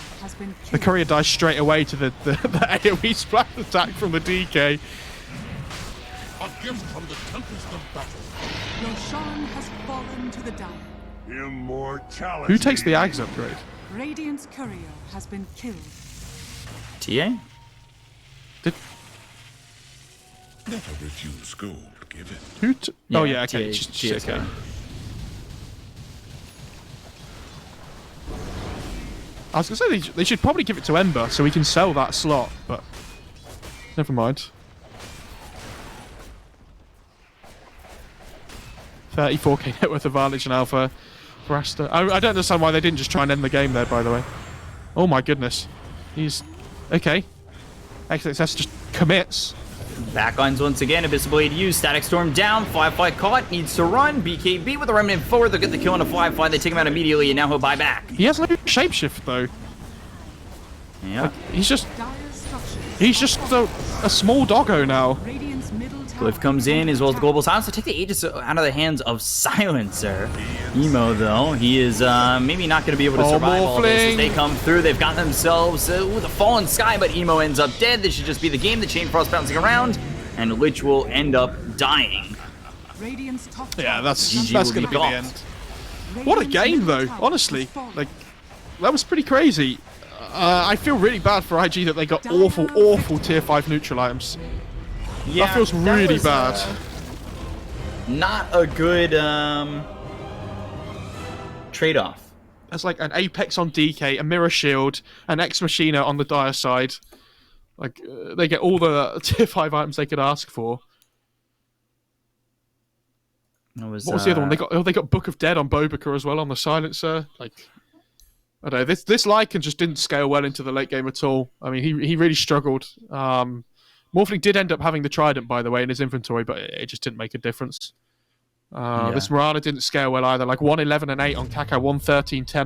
The Courier dies straight away to the AoE splash attack from the DK. A gift from the tempest of battle. Roshan has fallen to the dire. Immortality. Who takes the Ags upgrade? Radiant's courier has been killed. TA? Never refuse gold. Give it. Who? Oh yeah, TA, okay. TA's Okay. got it. I was gonna say they should probably give it to Ember so we can sell that slot, but never mind. 34k net worth advantage in Alpha for Aster. I don't understand why they didn't just try and end the game there, by the way. Oh my goodness. He's... Okay. XXS just commits. Backlines once again. Abyssal Blade used. Static Storm down. Firefly caught. Needs to run. BKB with a Remnant forward. They'll get the kill on a Firefly. They take him out immediately, and now he'll buy back. He has no shapeshift though. Yeah. He's just Dire's structures. a small doggo now. Radiant's middle tower. Cliff comes in as well as Global Silence to take the Aegis out of the hands of Silencer. Emo, though, he is maybe not going to be able to survive all this as they come through. They've got themselves with a fallen sky, but Emo ends up dead. This should just be the game. The Chain Frost bouncing around, and Lich will end up dying. Radiant's top Yeah, tower that's is GG that's will going be to be the golfed. end. What a Radiant's game, middle though. tower Honestly, has fallen. like that was pretty crazy. I feel really bad for IG that they got awful tier 5 neutral items. Yeah, that feels really was, bad. Not a good trade-off. There's like an Apex on DK, a Mirror Shield, an Ex Machina on the Dire side. Like they get all the tier 5 items they could ask for. What was the other one? They got Book of Dead on Bobica as well on the Silencer. Like I don't know. This Lycan just didn't scale well into the late game at all. I mean, he really struggled. Morphling did end up having the Trident, by the way, in his inventory, but it just didn't make a difference. This Mirana didn't scale well either. Like 111 and 8 on Kaka, 113 10